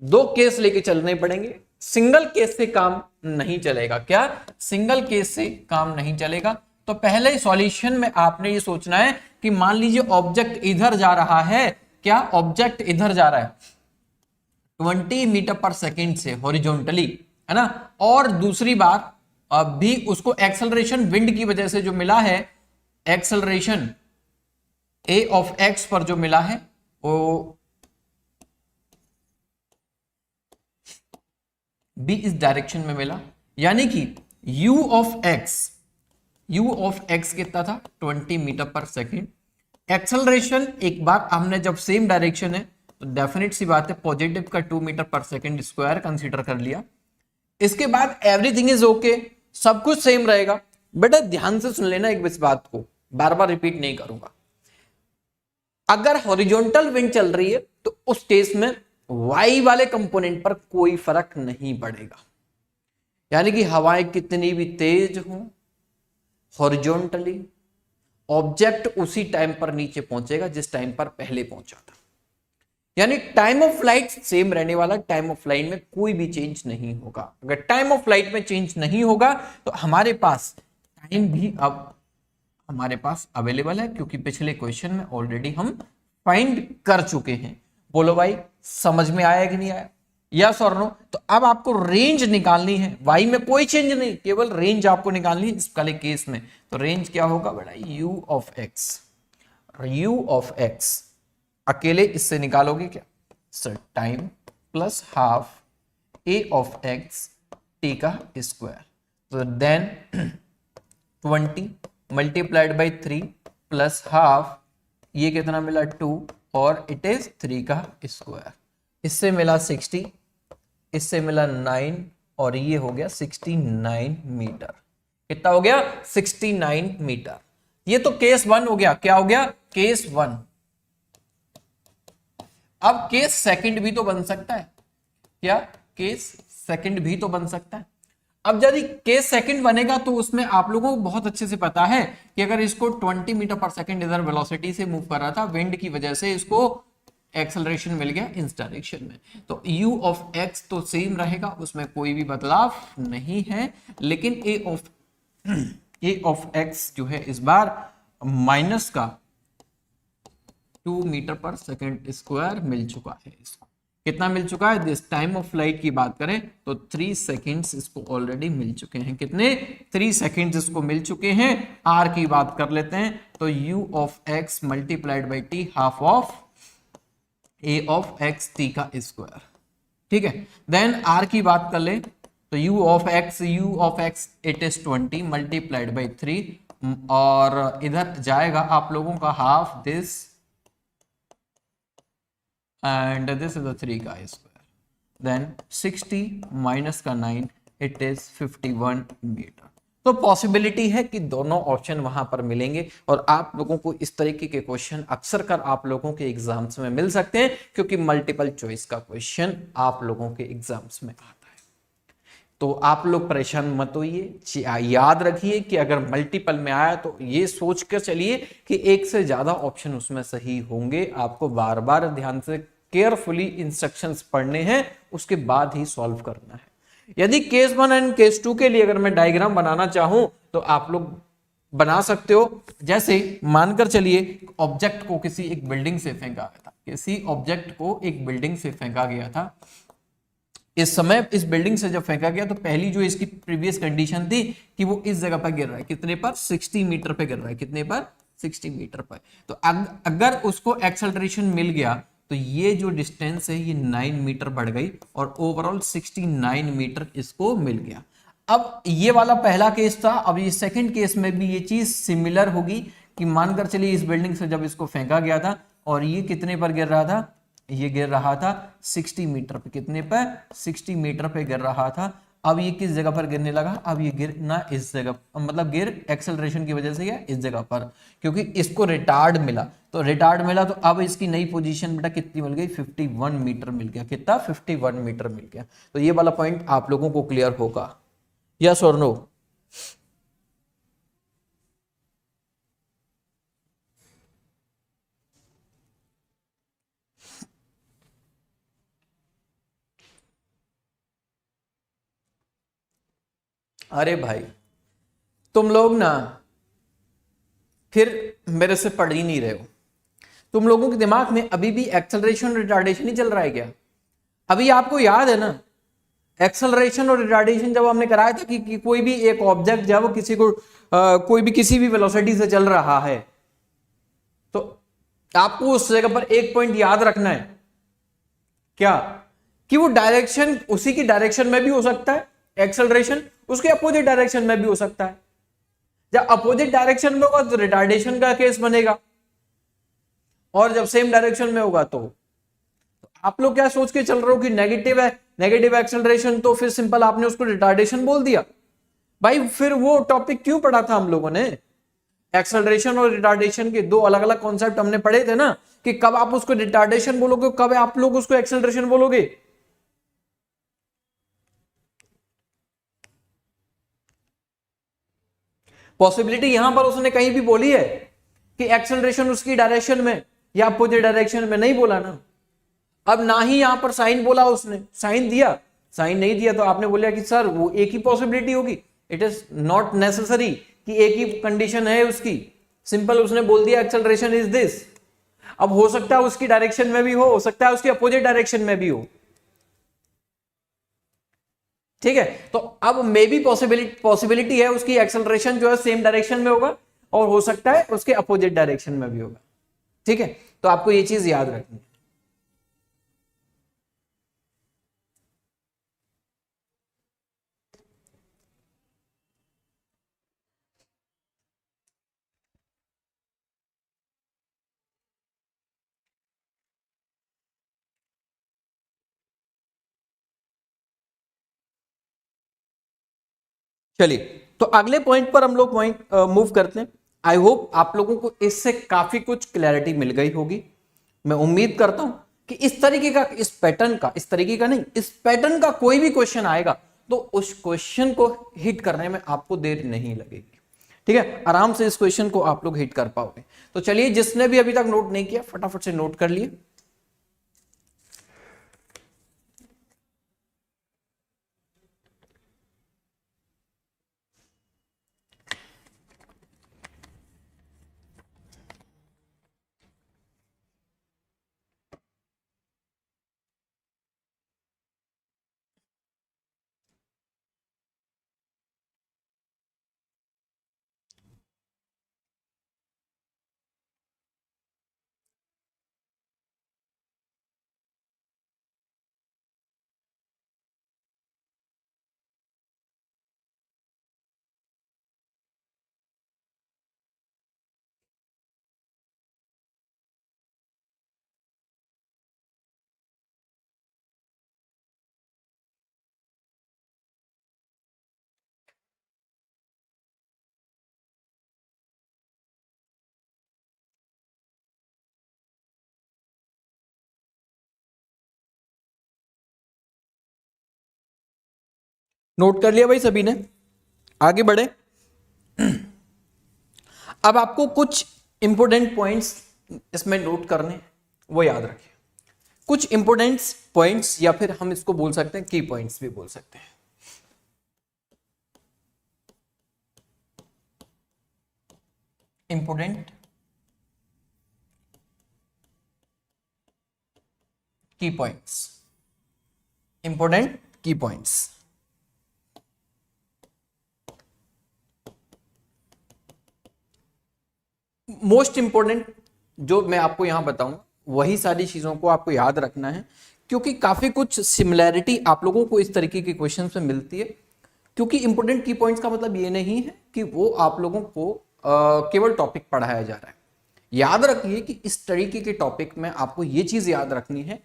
दो केस लेके चलने पड़ेंगे। सिंगल केस से काम नहीं चलेगा। क्या? सिंगल केस से काम नहीं चलेगा। तो पहले सॉल्यूशन में आपने ये सोचना है कि मान लीजिए ऑब्जेक्ट इधर जा रहा है। क्या? ऑब्जेक्ट इधर जा रहा है 20 मीटर पर सेकेंड से हॉरिजॉन्टली, है ना। और दूसरी बात अभी उसको एक्सेलरेशन विंड की वजह से जो मिला है, एक्सेलरेशन ए ऑफ एक्स पर जो मिला है वो बी इस डायरेक्शन में मिला। यानी कि u ऑफ एक्स कितना था? 20 मीटर पर सेकेंड। एक्सेलरेशन एक बार हमने जब सेम डायरेक्शन है तो डेफिनेट सी बात है पॉजिटिव का 2 मीटर पर सेकेंड स्क्वायर कंसीडर कर लिया। इसके बाद एवरीथिंग इज ओके, सब कुछ सेम रहेगा। बेटा ध्यान से सुन लेना एक इस बात को, बार बार रिपीट नहीं करूंगा। अगर हॉरिजॉन्टल विंड चल रही है तो उस केस में वाई वाले कंपोनेंट पर कोई फर्क नहीं पड़ेगा। यानी कि हवाएं कितनी भी तेज हों, हॉरिजॉन्टली ऑब्जेक्ट उसी टाइम पर नीचे पहुंचेगा जिस टाइम पर पहले पहुंचा था। यानी टाइम ऑफ फ्लाइट सेम रहने वाला, टाइम ऑफ फ्लाइट में कोई भी चेंज नहीं होगा। अगर टाइम ऑफ फ्लाइट में चेंज नहीं होगा तो हमारे पास टाइम भी अब हमारे पास अवेलेबल है, क्योंकि पिछले क्वेश्चन में ऑलरेडी हम फाइंड कर चुके हैं। बोलो भाई समझ में आया कि नहीं आया? यस और नो। तो अब आपको रेंज निकालनी है, वाई में कोई चेंज नहीं, केवल रेंज आपको निकालनी है इस वाले केस में। तो रेंज क्या होगा बेटा, u of x, u of x अकेले इससे निकालोगे क्या sir, time plus half a of x t का स्क्वायर। तो then 20 multiplied by 3 plus half, ये कितना मिला 2 और इट इज 3 का स्क्वायर। इससे मिला 60, इससे मिला 9 और ये हो गया 69 मीटर। कितना हो गया 69 मीटर। ये तो केस 1 हो गया। क्या हो गया केस 1। अब केस सेकंड भी तो बन सकता है। क्या केस सेकंड भी तो बन सकता है। अब यदि केस सेकंड बनेगा तो उसमें आप लोगों को बहुत अच्छे से पता है कि अगर इसको 20 मीटर पर सेकंड इधर वेलोसिटी से मूव कर रहा था, विंड की वजह से इसको एक्सेलरेशन मिल गया इस डायरेक्शन में, तो u ऑफ x तो सेम रहेगा, उसमें कोई भी बदलाव नहीं है। लेकिन a ऑफ x जो है इस बार माइनस का 2 मीटर पर सेकंड स्क्वायर मिल चुका है। इसको कितना मिल चुका है, दिस टाइम ऑफ फ्लाइट की बात करें तो 3 सेकेंड्स इसको ऑलरेडी मिल चुके हैं। कितने 3 सेकेंड्स इसको मिल चुके हैं। r की बात कर लेते हैं तो u of x multiplied by t half of a of x t का स्क्वायर। ठीक है, देन r की बात कर ले तो u of x it is 20 multiplied by 3 और इधर जाएगा आप लोगों का half this and this is the 3 का स्क्वायर, then 60 माइनस का 9 इट इज 51 मीटर। तो पॉसिबिलिटी है कि दोनों ऑप्शन वहां पर मिलेंगे और आप लोगों को इस तरीके के क्वेश्चन अक्सर कर आप लोगों के एग्जाम्स में मिल सकते हैं, क्योंकि मल्टीपल चॉइस का क्वेश्चन आप लोगों के एग्जाम्स में आता है। तो आप लोग परेशान मत होइए, याद रखिए कि अगर मल्टीपल में आया तो ये सोच कर चलिए कि एक से ज्यादा ऑप्शन उसमें सही होंगे। आपको बार बार ध्यान से केयरफुली इंस्ट्रक्शंस पढ़ने हैं, उसके बाद ही सॉल्व करना है। यदि केस 1 एंड केस 2 के लिए अगर मैं डायग्राम बनाना चाहूं तो आप लोग बना सकते हो। जैसे मानकर चलिए ऑब्जेक्ट को किसी एक बिल्डिंग से फेंका गया था, किसी ऑब्जेक्ट को एक बिल्डिंग से फेंका गया था। इस समय इस बिल्डिंग से जब फेंका गया तो पहली जो इसकी प्रीवियस कंडीशन थी कि वो इस जगह पर गिर रहा है, कितने पर 60 मीटर पे गिर रहा है, कितने पर 60 मीटर पर। तो अगर उसको एक्सेलरेशन मिल गया तो ये जो डिस्टेंस है ये 9 मीटर बढ़ गई और ओवरऑल 69 मीटर इसको मिल गया। अब ये वाला पहला केस था। अब ये सेकंड केस में भी ये चीज सिमिलर होगी कि मानकर चलिए इस बिल्डिंग से जब इसको फेंका गया था और ये कितने पर गिर रहा था, ये गिर रहा था 60 मीटर पे। कितने पर 60 मीटर पे गिर रहा था। अब ये किस जगह पर गिरने लगा, अब ये गिरना इस जगह, मतलब गिर एक्सेलरेशन की वजह से या इस जगह पर, क्योंकि इसको रिटार्ड मिला। तो रिटार्ड मिला तो अब इसकी नई पोजीशन बेटा कितनी मिल गई, 51 मीटर मिल गया। कितना 51 मीटर मिल गया। तो ये वाला पॉइंट आप लोगों को क्लियर होगा, यस और नो। अरे भाई तुम लोग ना फिर मेरे से पढ़ ही नहीं रहे हो। तुम लोगों के दिमाग में अभी भी एक्सेलरेशन रिटार्डेशन ही चल रहा है क्या? अभी आपको याद है ना एक्सेलरेशन और रिटार्डेशन जब हमने कराया था कि कोई भी एक ऑब्जेक्ट जब किसी को कोई भी किसी भी वेलोसिटी से चल रहा है तो आपको उस जगह पर एक पॉइंट याद रखना है, क्या कि वो डायरेक्शन उसी की डायरेक्शन में भी हो सकता है, एक्सेलरेशन उसके अपोजिट डायरेक्शन में भी हो सकता है। जब अपोजिट डायरेक्शन में होगा तो रिटार्डेशन का केस बनेगा और जब सेम डायरेक्शन में होगा तो आप लोग क्या सोच के चल रहे हो कि नेगेटिव है, नेगेटिव एक्सेलरेशन, तो फिर सिंपल आपने उसको रिटार्डेशन बोल दिया। भाई फिर वो टॉपिक क्यों पढ़ा था हम लोगों ने? एक्सेलरेशन और रिटार्डेशन के दो अलग अलग कॉन्सेप्ट हमने पढ़े थे ना, कि कब आप उसको रिटार्डेशन बोलोगे, कब आप लोग उसको एक्सेलरेशन बोलोगे। पॉसिबिलिटी यहां पर उसने कहीं भी बोली है कि एक्सेलरेशन उसकी डायरेक्शन में या अपोजिट डायरेक्शन में? नहीं बोला ना। अब ना ही यहां पर साइन बोला उसने, साइन दिया, साइन नहीं दिया तो आपने बोला कि सर वो एक ही पॉसिबिलिटी होगी। इट इज नॉट नेसेसरी कि एक ही कंडीशन है उसकी, सिंपल उसने बोल दिया एक्सेलरेशन इज दिस। अब हो सकता है उसकी डायरेक्शन में भी हो सकता है उसकी अपोजिट डायरेक्शन में भी हो। ठीक है, तो अब मे बी पॉसिबिलिटी है उसकी एक्सेलरेशन जो है सेम डायरेक्शन में होगा और हो सकता है उसके अपोजिट डायरेक्शन में भी होगा। ठीक है, तो आपको ये चीज याद रखनी है। चलिए, तो अगले पॉइंट पर हम लोग पॉइंट मूव करते हैं। आई होप आप लोगों को इससे काफी कुछ क्लैरिटी मिल गई होगी। मैं उम्मीद करता हूं कि इस तरीके का, इस पैटर्न का, इस तरीके का नहीं, इस पैटर्न का कोई भी क्वेश्चन आएगा तो उस क्वेश्चन को हिट करने में आपको देर नहीं लगेगी। ठीक है, आराम से इस क्वेश्चन को आप लोग हिट कर पाओगे। तो चलिए, जिसने भी अभी तक नोट नहीं किया फटाफट से नोट कर लिए। नोट कर लिया भाई सभी ने? आगे बढ़े। अब आपको कुछ इंपोर्टेंट पॉइंट्स इसमें नोट करने हैं, वो याद रखिए। कुछ इंपोर्टेंट पॉइंट्स, या फिर हम इसको बोल सकते हैं की पॉइंट्स भी बोल सकते हैं। इंपोर्टेंट की पॉइंट्स, इंपोर्टेंट की पॉइंट्स। मोस्ट इंपोर्टेंट जो मैं आपको यहां बताऊंगा वही सारी चीजों को आपको याद रखना है, क्योंकि काफी कुछ सिमिलैरिटी आप लोगों को इस तरीके के क्वेश्चन में मिलती है। क्योंकि इंपोर्टेंट की पॉइंट्स का मतलब ये नहीं है कि वो आप लोगों को केवल टॉपिक पढ़ाया जा रहा है। याद रखिए कि इस तरीके के टॉपिक में आपको ये चीज याद रखनी है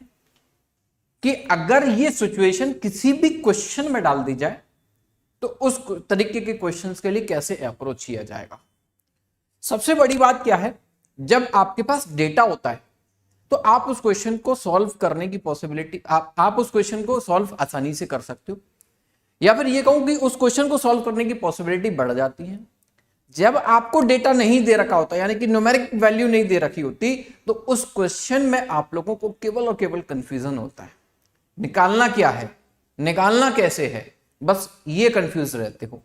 कि अगर ये सिचुएशन किसी भी क्वेश्चन में डाल दी जाए तो उस तरीके के क्वेश्चंस के लिए कैसे अप्रोच किया जाएगा। सबसे बड़ी बात क्या है, जब आपके पास डेटा होता है तो आप उस क्वेश्चन को सॉल्व करने की पॉसिबिलिटी, आप उस क्वेश्चन को सॉल्व आसानी से कर सकते हो, या फिर ये कहूं कि उस क्वेश्चन को सॉल्व करने की पॉसिबिलिटी बढ़ जाती है। जब आपको डेटा नहीं दे रखा होता, यानी कि न्यूमेरिक वैल्यू नहीं दे रखी होती, तो उस क्वेश्चन में आप लोगों को केवल और केवल कंफ्यूजन होता है। निकालना क्या है, निकालना कैसे है, बस ये कंफ्यूज रहते हो,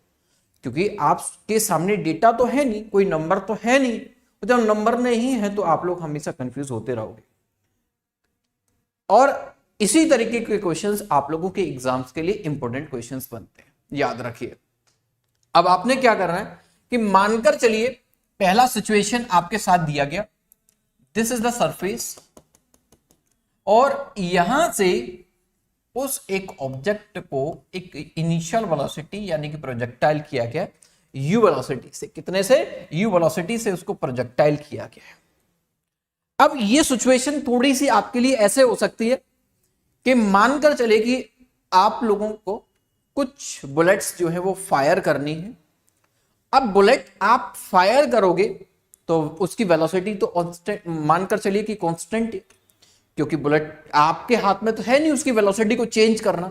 क्योंकि आपके सामने डेटा तो है नहीं, कोई नंबर तो है नहीं। जब नंबर नहीं है तो आप लोग हमेशा कंफ्यूज होते रहोगे। और इसी तरीके के क्वेश्चंस आप लोगों के एग्जाम्स के लिए इंपॉर्टेंट क्वेश्चंस बनते हैं, याद रखिए। अब आपने क्या करना है कि मानकर चलिए पहला सिचुएशन आपके साथ दिया गया, दिस इज द सरफेस, और यहां से उस एक ऑब्जेक्ट को एक इनिशियल वेलोसिटी यानी कि प्रोजेक्टाइल किया गया u वेलोसिटी से। कितने से? u वेलोसिटी से उसको प्रोजेक्टाइल किया गया है। अब ये सिचुएशन थोड़ी सी आपके लिए ऐसे हो सकती है कि मानकर चले कि आप लोगों को कुछ बुलेट्स जो है वो फायर करनी है। अब बुलेट आप फायर करोगे तो उसकी वेलोसिटी तो कांस्टेंट, मानकर चलिए कि कांस्टेंट, क्योंकि बुलेट आपके हाथ में तो है नहीं उसकी वेलोसिटी को चेंज करना,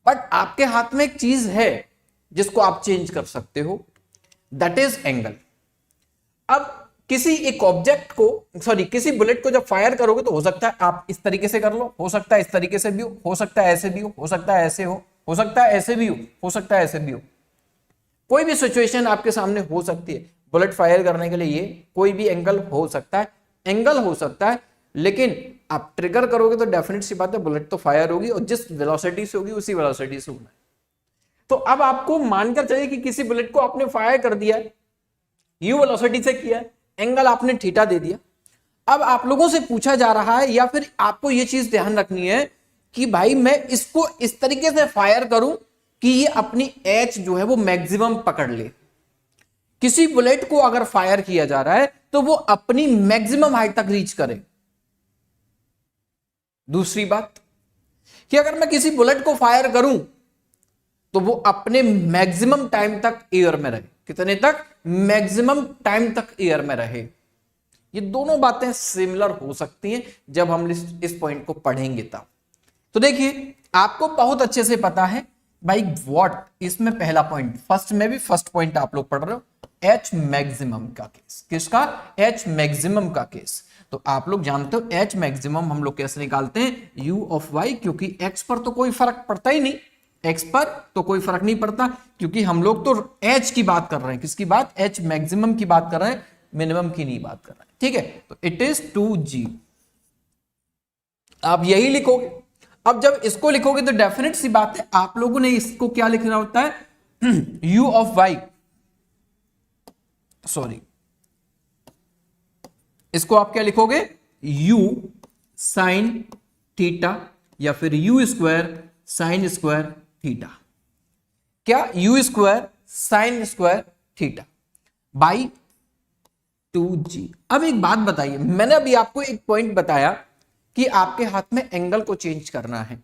बट आपके हाथ में एक चीज है जिसको आप चेंज कर सकते हो, दैट इज एंगल। अब किसी एक ऑब्जेक्ट को, सॉरी किसी बुलेट को जब फायर करोगे तो हो सकता है आप इस तरीके से कर लो, हो सकता है इस तरीके से भी हो सकता है ऐसे भी हो सकता है ऐसे हो सकता है ऐसे भी हो सकता है ऐसे भी हो। कोई भी सिचुएशन आपके सामने हो सकती है। बुलेट फायर करने के लिए ये कोई भी एंगल हो सकता है, एंगल हो सकता है, लेकिन आप ट्रिगर करोगे तो डेफिनेट सी बात है बुलेट तो फायर होगी, और जिस वेलोसिटी से होगी उसी वेलोसिटी से होना है। तो अब आपको मानकर चलिए कि किसी बुलेट को आपने फायर कर दिया है, यू वेलोसिटी से किया है, एंगल आपने थीटा दे दिया। अब आप लोगों से पूछा जा रहा है, या फिर आपको यह चीज ध्यान रखनी है कि भाई मैं इसको इस तरीके से फायर करूं कि ये अपनी एच जो है वो मैक्सिमम पकड़ ले। किसी बुलेट को अगर फायर किया जा रहा है तो वो अपनी मैक्सिमम हाइट तक रीच करे। दूसरी बात कि अगर मैं किसी बुलेट को फायर करूं तो वो अपने मैक्सिमम टाइम तक एयर में रहे। कितने तक? मैक्सिमम टाइम तक एयर में रहे। ये दोनों बातें सिमिलर हो सकती हैं जब हम इस पॉइंट को पढ़ेंगे तब। तो देखिए आपको बहुत अच्छे से पता है भाई व्हाट, इसमें पहला पॉइंट, फर्स्ट में भी फर्स्ट पॉइंट आप लोग पढ़ रहे हो, एच मैक्सिमम का केस। किसका? एच मैक्सिमम का केस। तो आप लोग जानते हो एच मैक्सिमम हम लोग कैसे निकालते हैं, यू ऑफ वाई, क्योंकि एक्स पर तो कोई फर्क पड़ता ही नहीं, एक्स पर तो कोई फर्क नहीं पड़ता, क्योंकि हम लोग तो एच की बात कर रहे हैं। किसकी बात? एच मैक्सिमम की बात कर रहे हैं, मिनिमम की नहीं बात कर रहे हैं। ठीक है, तो इट इज 2g। आप यही लिखोगे। अब जब इसको लिखोगे तो डेफिनेट सी बात है आप लोगों ने इसको क्या लिखना होता है, u ऑफ वाई, सॉरी, इसको आप क्या लिखोगे, u साइन थीटा या फिर u square sine square theta. क्या? u square sine square theta by 2g। अब एक बात बताइए, मैंने अभी आपको एक पॉइंट बताया कि आपके हाथ में एंगल को चेंज करना है।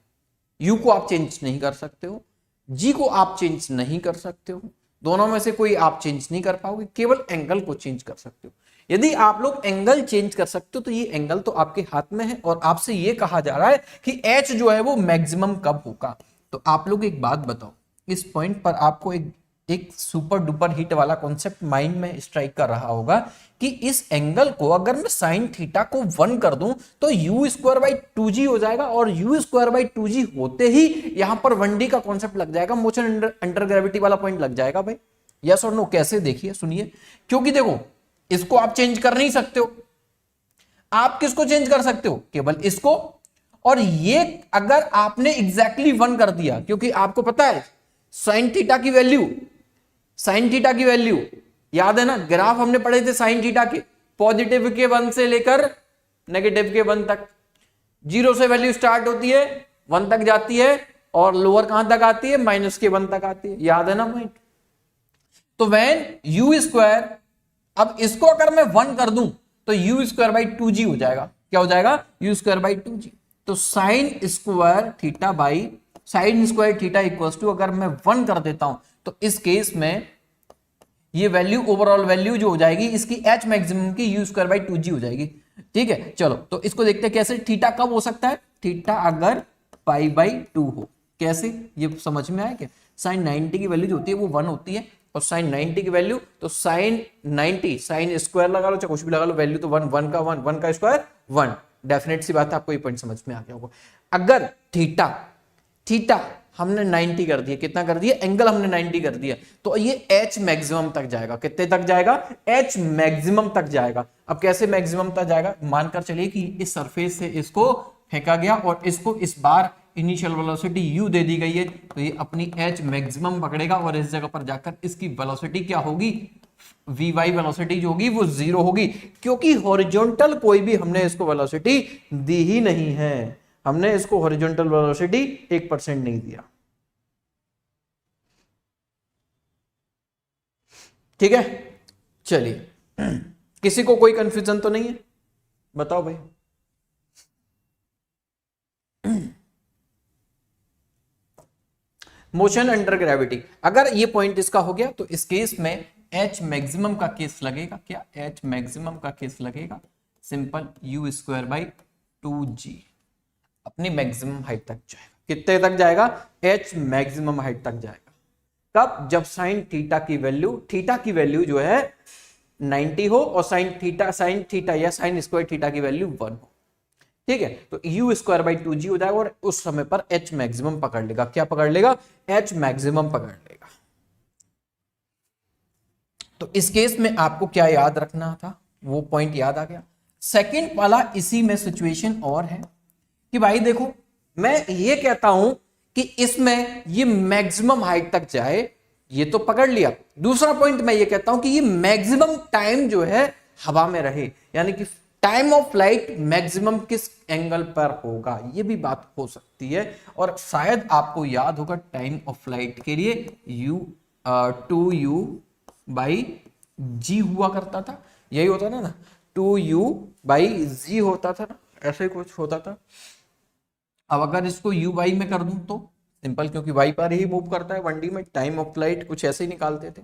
u को आप चेंज नहीं कर सकते हो, g को आप चेंज नहीं कर सकते हो, दोनों में से कोई आप चेंज नहीं कर पाओगे, केवल एंगल को चेंज कर सकते हो। यदि आप लोग एंगल चेंज कर सकते हो तो ये एंगल तो आपके हाथ में है, और आपसे ये कहा जा रहा है कि h जो है वो मैक्सिमम कब होगा। तो आप लोग एक बात बताओ, इस पॉइंट पर आपको एक सुपर डुपर हिट वाला कॉन्सेप्ट माइंड में स्ट्राइक कर रहा होगा कि इस एंगल को अगर मैं साइन थीटा को 1 कर दूं तो यू स्क्वायर बाई 2g हो जाएगा, और यू स्क्वायर बाई 2g होते ही यहां पर 1d का कॉन्सेप्ट लग जाएगा, मोशन अंडर ग्रेविटी वाला पॉइंट लग जाएगा भाई। यस और नो? कैसे? देखिए सुनिए, क्योंकि देखो इसको आप चेंज कर नहीं सकते हो। आप किसको चेंज कर सकते हो? केवल इसको। और ये अगर आपने एग्जैक्टली 1 कर दिया, क्योंकि आपको पता है साइन थीटा की वैल्यू, साइन थीटा की वैल्यू याद है ना, ग्राफ हमने पढ़े थे साइन थीटा के, पॉजिटिव के 1 से लेकर नेगेटिव के 1 तक। 0 से वैल्यू स्टार्ट होती है, 1 तक जाती है, और लोअर कहां तक आती है? माइनस के 1 तक आती है। याद है ना पॉइंट? तो वैन यू स्क्वायर, अब इसको अगर मैं 1 कर दूं तो यू स्क्वायर बाई 2g हो जाएगा। क्या हो जाएगा? U square by 2g। तो sine square theta by sine square theta equal to, अगर मैं 1 कर देता हूं तो इस केस में ये वैल्यू, ओवरऑल वैल्यू जो हो जाएगी इसकी एच मैक्सिमम की यू स्क्वायर बाई 2g हो जाएगी। ठीक है, चलो तो इसको देखते हैं कैसे। थीटा कब हो सकता है? थीटा अगर पाई बाई 2 हो। कैसे? ये समझ में आया क्या? साइन 90 की वैल्यू जो होती है वो 1 होती है, और साइन 90 की वैल्यू, तो साइन 90 साइन स्क्वायर लगा लो चाहे कुछ भी लगा लो, वैल्यू तो 1, 1 का 1, 1 का स्क्वायर 1। डेफिनेट सी बात है, आपको ये पॉइंट समझ में आ गया होगा। अगर थीटा हमने 90 कर दिया, कितना कर दिया? एंगल हमने 90 कर दिया, तो ये एच मैक्सिमम तक जाएगा। कितने तक जाएगा? एच मैक्सिमम तक जाएगा। अब कैसे मैक्सिमम तक जाएगा? मानकर चलिए कि इस सरफेस से इसको फेंका गया और इसको इस बार इनिशियल वेलोसिटी u दे दी गई है, तो ये अपनी h मैक्सिमम पकड़ेगा और इस जगह पर जाकर इसकी वेलोसिटी क्या होगी? vy वेलोसिटी जो होगी वो 0 होगी, क्योंकि हॉरिजॉन्टल कोई भी हमने इसको वेलोसिटी दी ही नहीं है। हमने इसको हॉरिजॉन्टल वेलोसिटी 1% नहीं दिया। ठीक है, चलिए किसी को कोई कंफ्यूजन तो नहीं है? बताओ भाई। मोशन अंडर ग्रेविटी, अगर ये पॉइंट इसका हो गया तो इस केस में एच मैक्सिमम का केस लगेगा। क्या? एच मैक्सिमम का केस लगेगा। Simple, you square by 2g अपनी मैक्सिमम हाइट तक जाएगा। कितने तक जाएगा? एच मैक्सिमम हाइट तक जाएगा। कब? जब साइन थीटा की वैल्यू जो है 90 हो और साइन थीटा या साइन स्क्वायर थीटा की वैल्यू 1 हो। ठीक है, तो यू स्क्वायर बाई 2g हो जाएगा, और उस समय पर एच मैक्सिमम पकड़ लेगा। क्या पकड़ लेगा? एच मैक्सिमम पकड़ लेगा। तो इस केस में आपको क्या याद रखना था? वो पॉइंट याद आ गया। सेकंड वाला इसी में सिचुएशन और है कि भाई देखो, मैं ये कहता हूं कि इसमें ये मैक्सिमम हाइट तक जाए, ये तो पकड़ लिया। दूसरा पॉइंट मैं ये कहता हूं कि ये मैक्सिमम टाइम जो है हवा में रहे, यानी कि टाइम ऑफ फ्लाइट मैक्सिमम किस एंगल पर होगा, ये भी बात हो सकती है। और शायद आपको याद होगा टाइम ऑफ फ्लाइट के लिए टू यू बाई जी हुआ करता था, यही होता था ना, टू यू बाई जी होता था ना, ऐसे कुछ होता था। अब अगर इसको यू बाई में कर दूं तो सिंपल, क्योंकि वाई पर ही मूव करता है 1D में, टाइम ऑफ फ्लाइट कुछ ऐसे ही निकालते थे।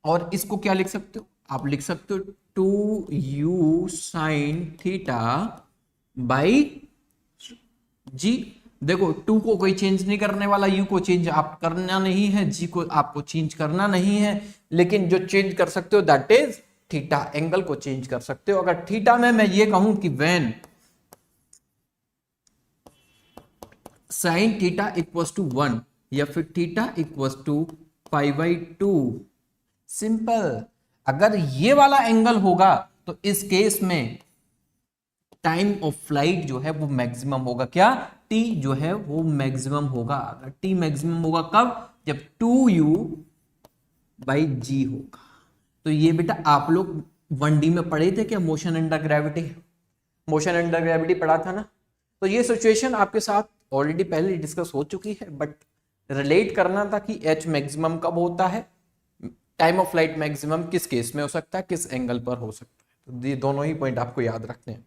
और इसको क्या लिख सकते हो, आप लिख सकते हो two u sine theta by g. देखो टू को कोई चेंज नहीं करने वाला, यू को चेंज आप करना नहीं है, जी को आपको चेंज करना नहीं है, लेकिन जो चेंज कर सकते हो दैट इज थीटा, एंगल को चेंज कर सकते हो। अगर थीटा में मैं ये कहूं कि when sine theta equal to 1 या फिर थीटा इक्वल टू π/2, सिंपल। अगर ये वाला एंगल होगा तो इस केस में टाइम ऑफ फ्लाइट जो है वो मैक्सिमम होगा। क्या, टी जो है वो मैक्सिमम होगा। अगर टी मैक्सिमम होगा कब, जब 2u बाई जी होगा। तो ये बेटा आप लोग 1D में पढ़े थे क्या, motion under gravity, motion under gravity पढ़ा था ना। तो ये सिचुएशन आपके साथ ऑलरेडी पहले डिस्कस हो चुकी है, बट रिलेट करना था कि एच मैक्सिमम कब होता है, टाइम ऑफ फ्लाइट मैक्सिमम किस केस में हो सकता है, किस एंगल पर हो सकता है। तो ये दोनों ही पॉइंट आपको याद रखने हैं,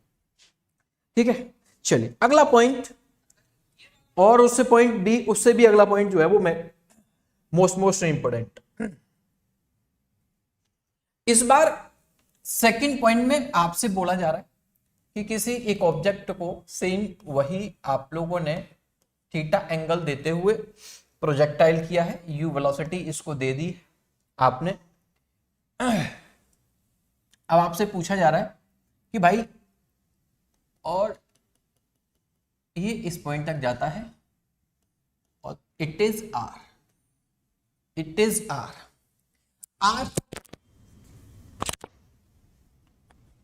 ठीक है। चलिए अगला पॉइंट, और उससे पॉइंट बी, उससे भी अगला पॉइंट जो है वो मैं मोस्ट इंपोर्टेंट। इस बार सेकंड पॉइंट में आपसे बोला जा रहा है कि किसी एक ऑब्जेक्ट को सेम वही आप लोगों ने थीटा एंगल देते हुए प्रोजेक्टाइल किया है, यू वेलोसिटी इसको दे दी आपने। अब आपसे पूछा जा रहा है कि भाई, और ये इस पॉइंट तक जाता है और it is R, it is R, R.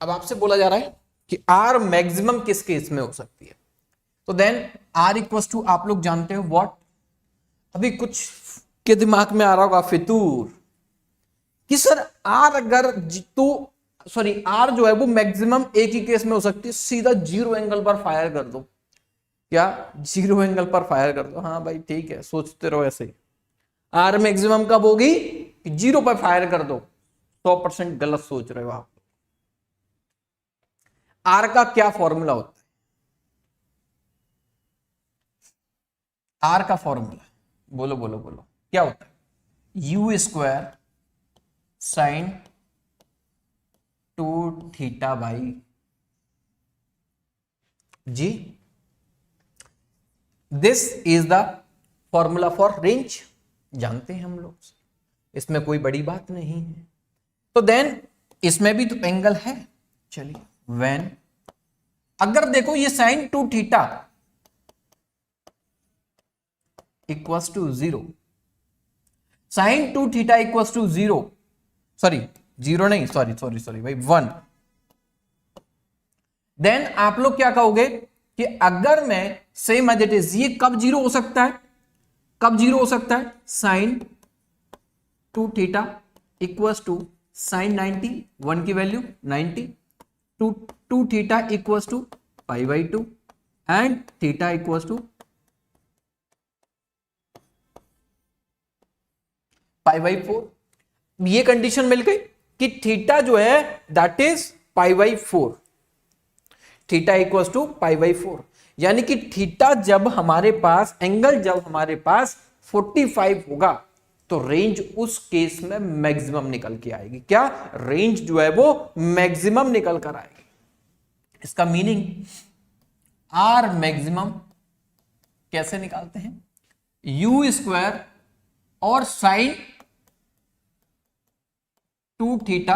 अब आपसे बोला जा रहा है कि आर मैक्सिमम किस केस में हो सकती है। तो देन आर इक्वल टू, आप लोग जानते हो व्हाट, अभी कुछ के दिमाग में आ रहा होगा फितूर कि सर आर अगर तो सॉरी आर जो है वो मैक्सिमम एक ही केस में हो सकती है, सीधा जीरो एंगल पर फायर कर दो। क्या, जीरो एंगल पर फायर कर दो। हाँ भाई ठीक है, सोचते रहो ऐसे ही। आर मैक्सिमम कब होगी, जीरो पर फायर कर दो। 100% गलत सोच रहे हो आप। आर का क्या फॉर्मूला होता है, आर का फॉर्मूला बोलो बोलो बोलो, क्या होता है, u square sine 2θ by g. This is the formula for range, जानते हैं हम लोग, इसमें कोई बड़ी बात नहीं है। तो देन इसमें भी तो एंगल है। चलिए व्हेन, अगर देखो ये sine 2θ equals to 0, sine 2θ equals to 0, sorry 0 नहीं, सॉरी भाई 1, देन आप लोग क्या कहोगे कि अगर मैं सेम एज इट इज, ये कब जीरो हो सकता है, कब जीरो हो सकता है, साइन 2θ इक्वल्स टू साइन 90, 1 की value 90, 2θ equals to π/2 and theta equals to π/4। ये कंडीशन मिल गई कि थीटा जो है that is π/4, theta equals to π/4, यानी कि थीटा जब हमारे पास, एंगल जब हमारे पास 45 होगा तो रेंज उस केस में मैक्सिमम निकल के आएगी। क्या, रेंज जो है वो मैक्सिमम निकल कर आएगी। इसका मीनिंग आर मैक्सिमम कैसे निकालते हैं, यू स्क्वायर और साइन 2θ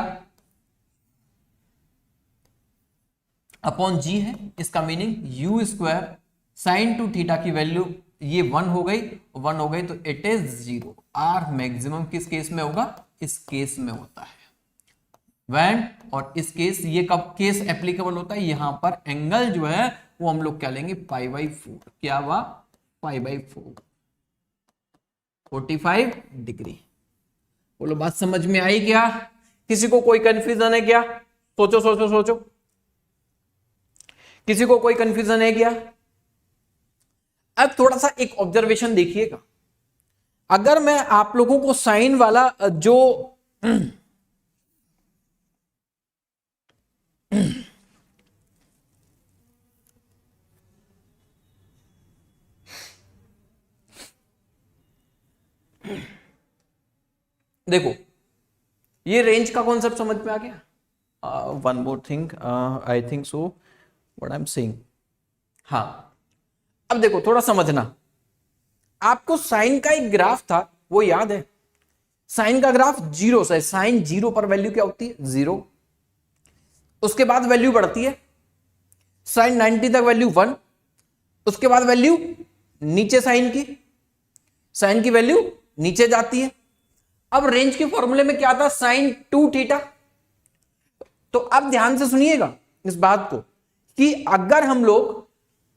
अपॉन जी है। इसका मीनिंग यू स्क्वायर साइन 2θ की वैल्यू ये 1 हो गई, 1 हो गई तो इट इज 0। आर मैक्सिमम किस केस में होगा, इस केस में होता है व्हेन, और इस केस, ये कब केस एप्लीकेबल होता है, यहां पर एंगल जो है वो हम लोग क्या लेंगे, π/4। क्या हुआ, π/4। 45 डिग्री। बोलो बात समझ में आई क्या? किसी को कोई कंफ्यूजन है क्या? सोचो सोचो सोचो, किसी को कोई कंफ्यूजन है क्या? अब थोड़ा सा एक ऑब्जर्वेशन देखिएगा, अगर मैं आप लोगों को साइन वाला जो देखो, ये रेंज का कॉन्सेप्ट समझ में आ गया? One more thing, I think so what I am saying. हाँ, अब देखो थोड़ा समझना, आपको साइन का एक ग्राफ था वो याद है? साइन का ग्राफ जीरो से, साइन जीरो पर वैल्यू क्या होती है? जीरो। उसके बाद वैल्यू बढ़ती है, साइन 90 तक वैल्यू 1, उसके बाद वैल्यू नीचे साइन की वैल्यू नीचे जाती है। अब रेंज के फॉर्मूले में क्या था? Sine 2 theta. तो अब ध्यान से सुनिएगा इस बात को, कि अगर हम लोग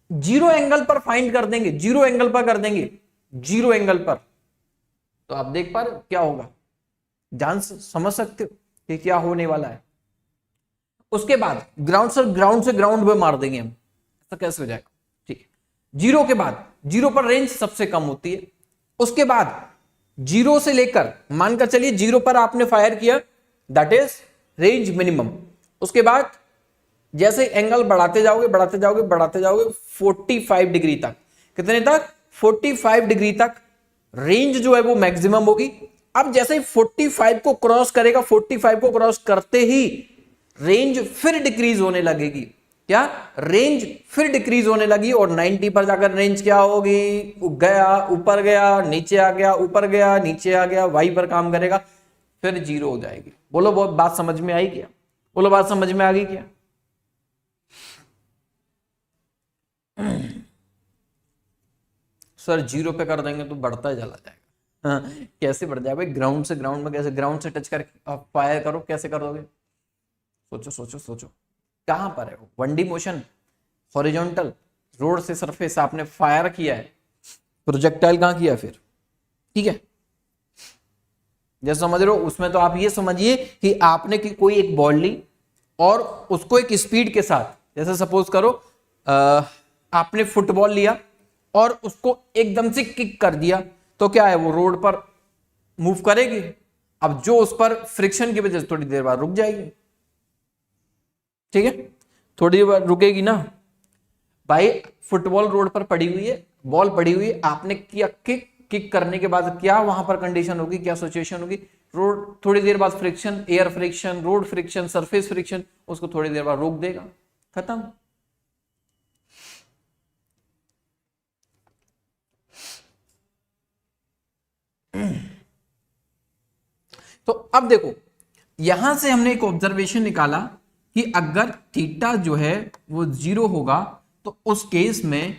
जीरो एंगल पर फाइंड कर देंगे, जीरो एंगल पर कर देंगे, जीरो एंगल पर, तो आप देख पा रहे हो क्या होगा? जान समझ सकते हो कि क्या होने वाला है? उसके बाद ग्राउंड से ग्राउंड पे मार देंगे हम, ऐसा कैसे हो जाएगा? ठीक है, जीरो के बाद, जीरो पर रेंज सबसे कम होती है, उसके बाद जीरो से लेकर मानकर चलिए जीरो पर आपने फायर किया, दैट इज रेंज मिनिमम। उसके बाद जैसे एंगल बढ़ाते जाओगे बढ़ाते जाओगे बढ़ाते जाओगे 45 डिग्री तक, कितने तक? 45 डिग्री तक रेंज जो है वो मैक्सिमम होगी। अब जैसे ही 45 को क्रॉस करेगा, 45 को क्रॉस करते ही रेंज फिर डिक्रीज होने लगेगी। क्या? रेंज फिर डिक्रीज होने लगी, और 90 पर जाकर रेंज क्या होगी? गया, ऊपर गया, नीचे आ गया, ऊपर गया, नीचे आ गया, वाई पर काम करेगा, फिर जीरो हो जाएगी। बोलो बहुत बात समझ में आई क्या? बोलो बात समझ में आ गई क्या? सर जीरो पे कर देंगे तो बढ़ता चला जाएगा। हाँ, कैसे बढ़ जाएगा भाई? ग्राउंड से ग्राउंड में कैसे? ग्राउंड से टच कर फायर करो, कैसे कर दोगे? सोचो सोचो सोचो, कहां पर है वो 1D मोशन? हॉरिजॉन्टल, रोड से सरफेस आपने फायर किया है, प्रोजेक्टाइल कहां किया फिर? ठीक है, जैसे समझ रहे हो, उसमें तो आप ये समझिए कि आपने की कोई एक बॉल ली और उसको एक स्पीड के साथ, जैसे सपोज करो आपने फुटबॉल लिया और उसको एकदम से किक कर दिया, तो क्या है? वो रोड पर मूव करेगी। अब जो उस पर फ्रिक्शन की वजह से थोड़ी देर बाद रुक जाएगी। ठीक है, थोड़ी देर बाद रुकेगी ना भाई। फुटबॉल रोड पर पड़ी हुई है, बॉल पड़ी हुई है, आपने किया किक, किक करने के बाद क्या वहां पर कंडीशन होगी, क्या सिचुएशन होगी? रोड थोड़ी देर बाद friction, air friction, road friction, surface friction, उसको थोड़ी देर बाद रोक देगा, खत्म। तो अब देखो, यहां से हमने एक ऑब्जर्वेशन निकाला कि अगर थीटा जो है वो जीरो होगा तो उस केस में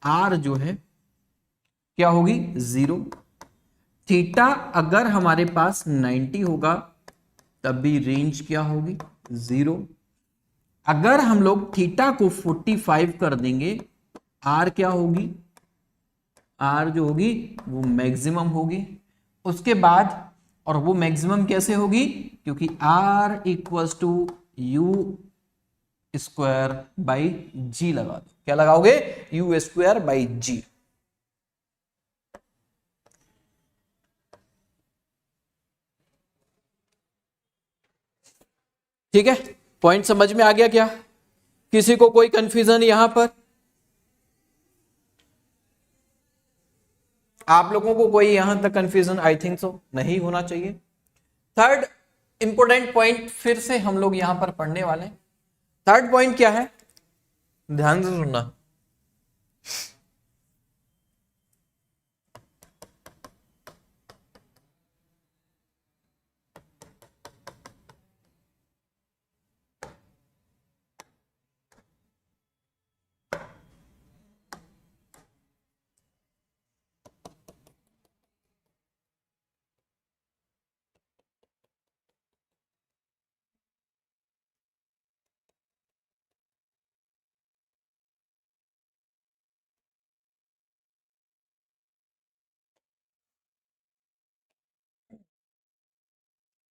आर जो है क्या होगी? जीरो। थीटा अगर हमारे पास 90 होगा तब भी रेंज क्या होगी? जीरो। अगर हम लोग थीटा को 45 कर देंगे, आर क्या होगी? आर जो होगी वो मैक्सिमम होगी। उसके बाद, और वो मैक्सिमम कैसे होगी? क्योंकि R equals to u square by g लगा दो। क्या लगाओगे? U square by g. ठीक है, पॉइंट समझ में आ गया क्या? किसी को कोई कंफ्यूजन यहां पर? आप लोगों को कोई यहां तक कंफ्यूजन आई थिंक सो नहीं होना चाहिए। थर्ड इंपोर्टेंट पॉइंट फिर से हम लोग यहां पर पढ़ने वाले हैं। थर्ड पॉइंट क्या है? ध्यान से सुनना।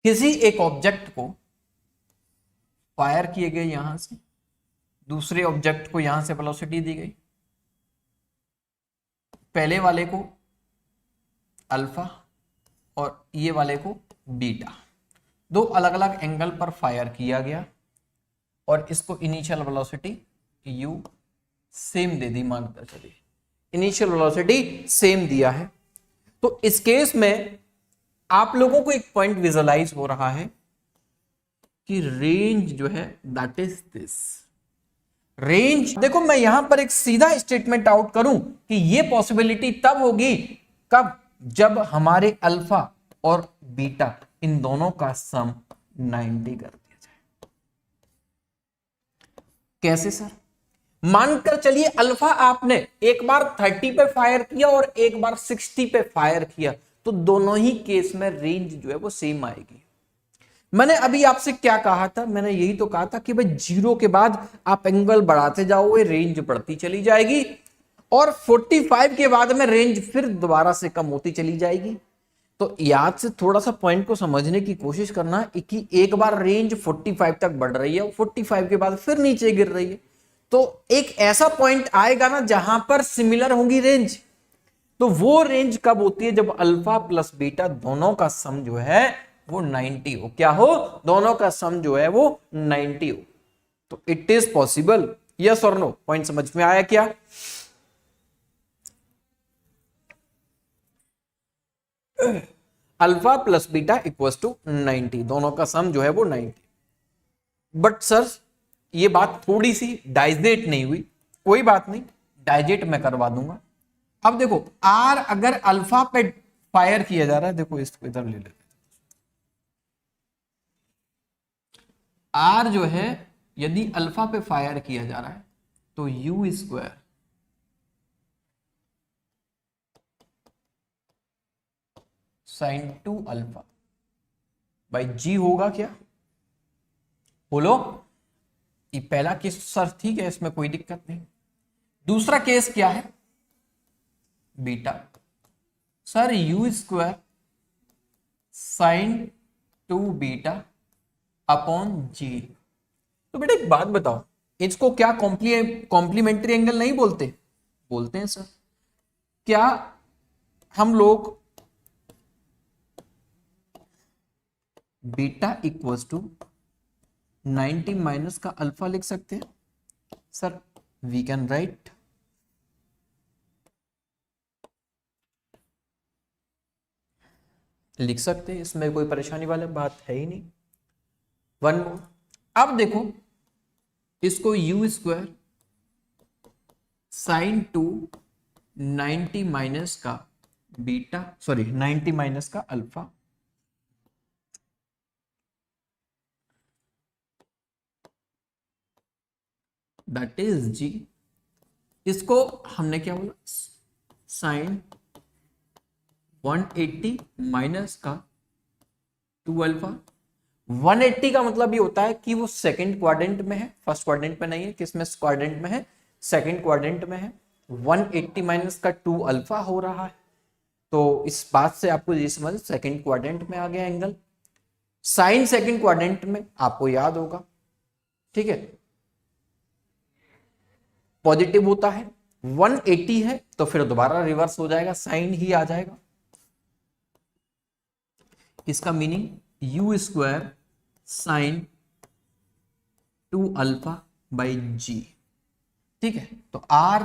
किसी एक ऑब्जेक्ट को फायर किए गए यहां से, दूसरे ऑब्जेक्ट को यहां से वेलोसिटी दी गई, पहले वाले को अल्फा और ये वाले को बीटा, दो अलग अलग एंगल पर फायर किया गया और इसको इनिशियल वेलोसिटी u सेम दे दी, मानकर चलिए इनिशियल वेलोसिटी सेम दिया है। तो इस केस में आप लोगों को एक पॉइंट विजुअलाइज हो रहा है कि रेंज जो है दैट इज दिस रेंज। देखो मैं यहां पर एक सीधा स्टेटमेंट आउट करूं कि ये पॉसिबिलिटी तब होगी कब, जब हमारे अल्फा और बीटा इन दोनों का सम 90 कर दिया जाए। कैसे सर? मानकर चलिए अल्फा आपने एक बार 30 पे फायर किया और एक बार 60 पे फायर किया, तो दोनों ही केस में रेंज जो है वो सेम आएगी। मैंने अभी आपसे क्या कहा था? मैंने यही तो कहा था कि भाई 0 के बाद आप एंगल बढ़ाते जाओगे, रेंज बढ़ती चली जाएगी और 45 के बाद में रेंज फिर दोबारा से कम होती चली जाएगी। तो याद से थोड़ा सा पॉइंट को समझने की कोशिश करना कि एक बार रेंज 45 तक बढ़ रही है, 45 के बाद फिर नीचे गिर रही है, तो एक ऐसा पॉइंट आएगा ना जहां पर सिमिलर होगी रेंज। तो वो रेंज कब होती है? जब अल्फा प्लस बीटा दोनों का सम जो है वो 90 हो। क्या हो? दोनों का सम जो है वो 90 हो। तो इट इज पॉसिबल, यस और नो? पॉइंट समझ में आया क्या? Alpha plus beta equals to 90, दोनों का सम जो है वो 90। बट सर ये बात थोड़ी सी डाइजेट नहीं हुई, कोई बात नहीं, डाइजेट मैं करवा दूंगा। अब देखो आर अगर अल्फा पे फायर किया जा रहा है, देखो इसको इधर ले लेते हैं, आर जो है यदि अल्फा पे फायर किया जा रहा है तो u square sine 2 alpha by g होगा क्या? बोलो। ये पहला केस सर ठीक है, इसमें कोई दिक्कत नहीं। दूसरा केस क्या है? Beta sir u square sine 2 beta upon g. तो बेटा एक बात बताओ, इसको क्या कॉम्प्लीमेंट्री एंगल नहीं बोलते? बोलते हैं सर। क्या हम लोग बीटा इक्वल्स टू 90 माइनस का अल्फा लिख सकते हैं? Sir we can write. लिख सकते हैं, इसमें कोई परेशानी वाली बात है ही नहीं। वन मोर, अब देखो इसको यू स्क्वायर साइन 2 90 माइनस का बीटा, सॉरी 90 माइनस का अल्फा दैट इज जी। इसको हमने क्या बोला? साइन 180 माइनस का 2 अल्फा। 180 का मतलब ये होता है कि वो सेकंड क्वाड्रेंट में है, फर्स्ट क्वाड्रेंट में नहीं है। किस में क्वाड्रेंट में है? सेकंड क्वाड्रेंट में है। 180 माइनस का 2 अल्फा हो रहा है। तो इस बात से आपको ये समझ, सेकंड क्वाड्रेंट में आ गया एंगल। साइन सेकंड क्वाड्रेंट में आपको याद होगा, ठीक है, पॉजिटिव होता है। 180 है तो फिर दोबारा रिवर्स हो जाएगा, साइन ही आ जाएगा। इसका meaning u square sine 2 alpha by g, ठीक है। तो आर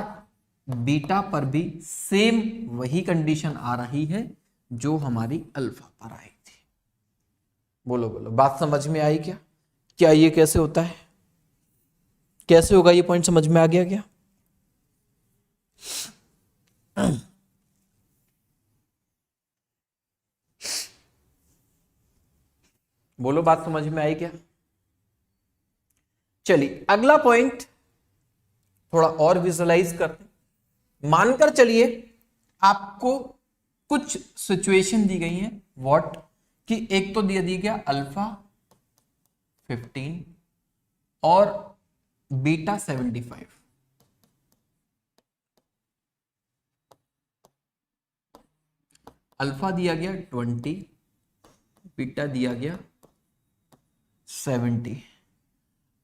बीटा पर भी सेम वही कंडीशन आ रही है जो हमारी अल्फा पर आई थी। बोलो बोलो, बात समझ में आई क्या? क्या ये कैसे होता है? कैसे होगा? ये पॉइंट समझ में आ गया क्या? बोलो, बात समझ में आई क्या? चलिए अगला पॉइंट थोड़ा और विजुअलाइज करते हैं। मानकर चलिए आपको कुछ सिचुएशन दी गई है, व्हाट, कि एक तो दिया गया अल्फा 15 और बीटा 75। अल्फा दिया गया 20, बीटा दिया गया 70,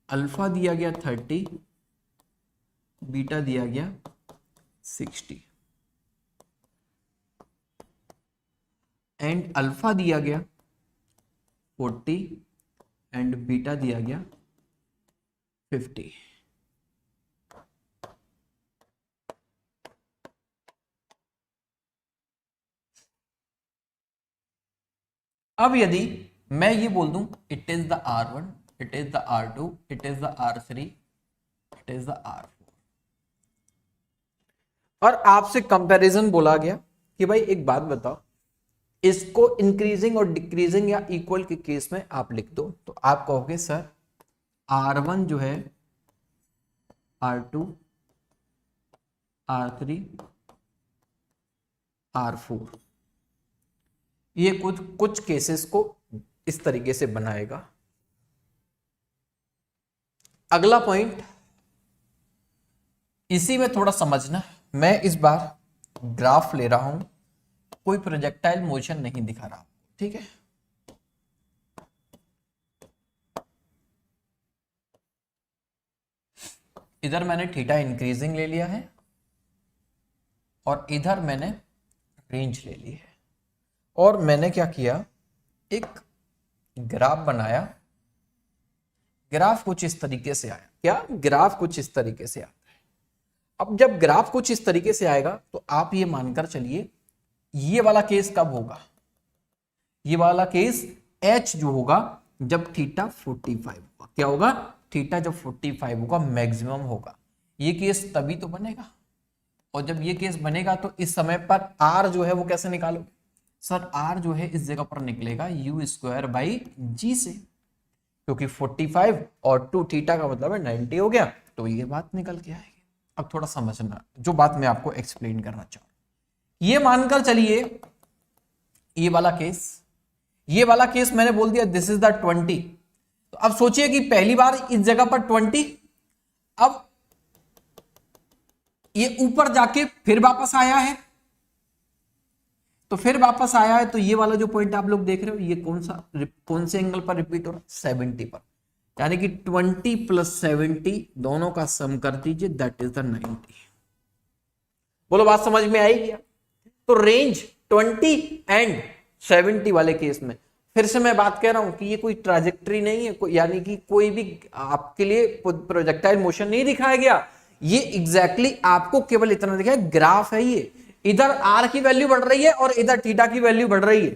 अल्फा दिया गया 30, बीटा दिया गया 60 एंड अल्फा दिया गया 40 एंड बीटा दिया गया 50। अब यदि मैं ये बोल दूं it is the R1, it is the R2, it is the R3, it is the R4 और आपसे कंपैरिजन बोला गया कि भाई एक बात बताओ, इसको इंक्रीजिंग और डिक्रीजिंग या इक्वल के केस में आप लिख दो, तो आप कहोगे सर R1 जो है R2, R3, R4 ये कुछ केसेस को इस तरीके से बनाएगा। अगला पॉइंट इसी में थोड़ा समझना, मैं इस बार ग्राफ ले रहा हूं, कोई प्रोजेक्टाइल मोशन नहीं दिखा रहा, ठीक है। इधर मैंने थीटा इंक्रीजिंग ले लिया है और इधर मैंने रेंज ले ली है और मैंने क्या किया, एक ग्राफ बनाया। ग्राफ कुछ इस तरीके से आया, क्या ग्राफ कुछ इस तरीके से आता है। अब जब ग्राफ कुछ इस तरीके से आएगा तो आप ये मानकर चलिए ये वाला केस कब होगा, ये वाला केस H जो होगा जब थीटा 45 होगा। क्या होगा, थीटा जब 45 होगा मैक्सिमम होगा, ये केस तभी तो बनेगा। और जब ये केस बनेगा तो इस समय पर R जो है वो कैसे निकालोगे, सर R जो है इस जगह पर निकलेगा u²/g से, क्योंकि 45 और 2 थीटा का मतलब है 90 हो गया, तो ये बात निकल के आएगी। अब थोड़ा समझना जो बात मैं आपको एक्सप्लेन करना चाहूँ, ये मानकर चलिए ये वाला केस मैंने बोल दिया दिस इज द 20। तो अब सोचिए कि पहली बार इस जगह पर 20, अब ये ऊपर जाके फिर वापस आया है, तो फिर वापस आया है, तो ये वाला जो पॉइंट आप लोग देख रहे हो ये कौन से एंगल पर रिपीट हो रहा है, 70 पर, यानी कि 20 + 70 दोनों का सम कर दीजिए, दैट इज द 90। बोलो बात समझ में आई क्या। तो रेंज 20 एंड 70 वाले केस में फिर से मैं बात कह रहा हूं कि ये कोई ट्रैजेक्टरी नहीं है, यानी कि कोई भी आपके लिए प्रोजेक्टाइल मोशन नहीं दिखाया गया, ये एग्जैक्टली आपको केवल इतना दिखाया, ग्राफ है ये। इधर R की वैल्यू बढ़ रही है और इधर थीटा की वैल्यू बढ़ रही है,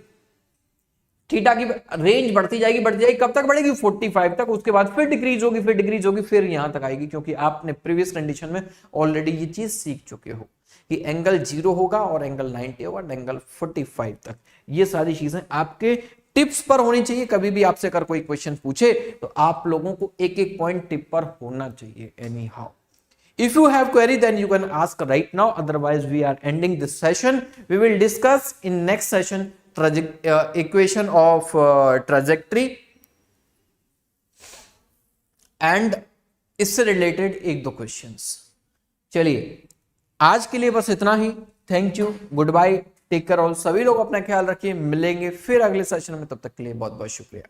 थीटा की रेंज बढ़ती जाएगी, कब तक बढ़ेगी, 45 तक, उसके बाद फिर डिक्रीज होगी, फिर यहां तक आएगी, क्योंकि आपने प्रीवियस कंडीशन में ऑलरेडी ये चीज सीख चुके हो कि एंगल 0 होगा और एंगल 90 होगा, एंगल 45 तक। ये सारी चीजें आपके टिप्स पर होनी चाहिए। कभी भी आपसे अगर कोई क्वेश्चन पूछे तो आप लोगों को एक एक पॉइंट टिप पर होना चाहिए any how. If you have query, then you can ask right now. Otherwise, we are ending this session. We will discuss in next session equation of trajectory and इससे रिलेटेड एक दो questions. चलिए आज के लिए बस इतना ही। Thank you, good bye, take care all. सभी लोग अपना ख्याल रखिए, मिलेंगे फिर अगले सेशन में, तब तक के लिए बहुत बहुत शुक्रिया।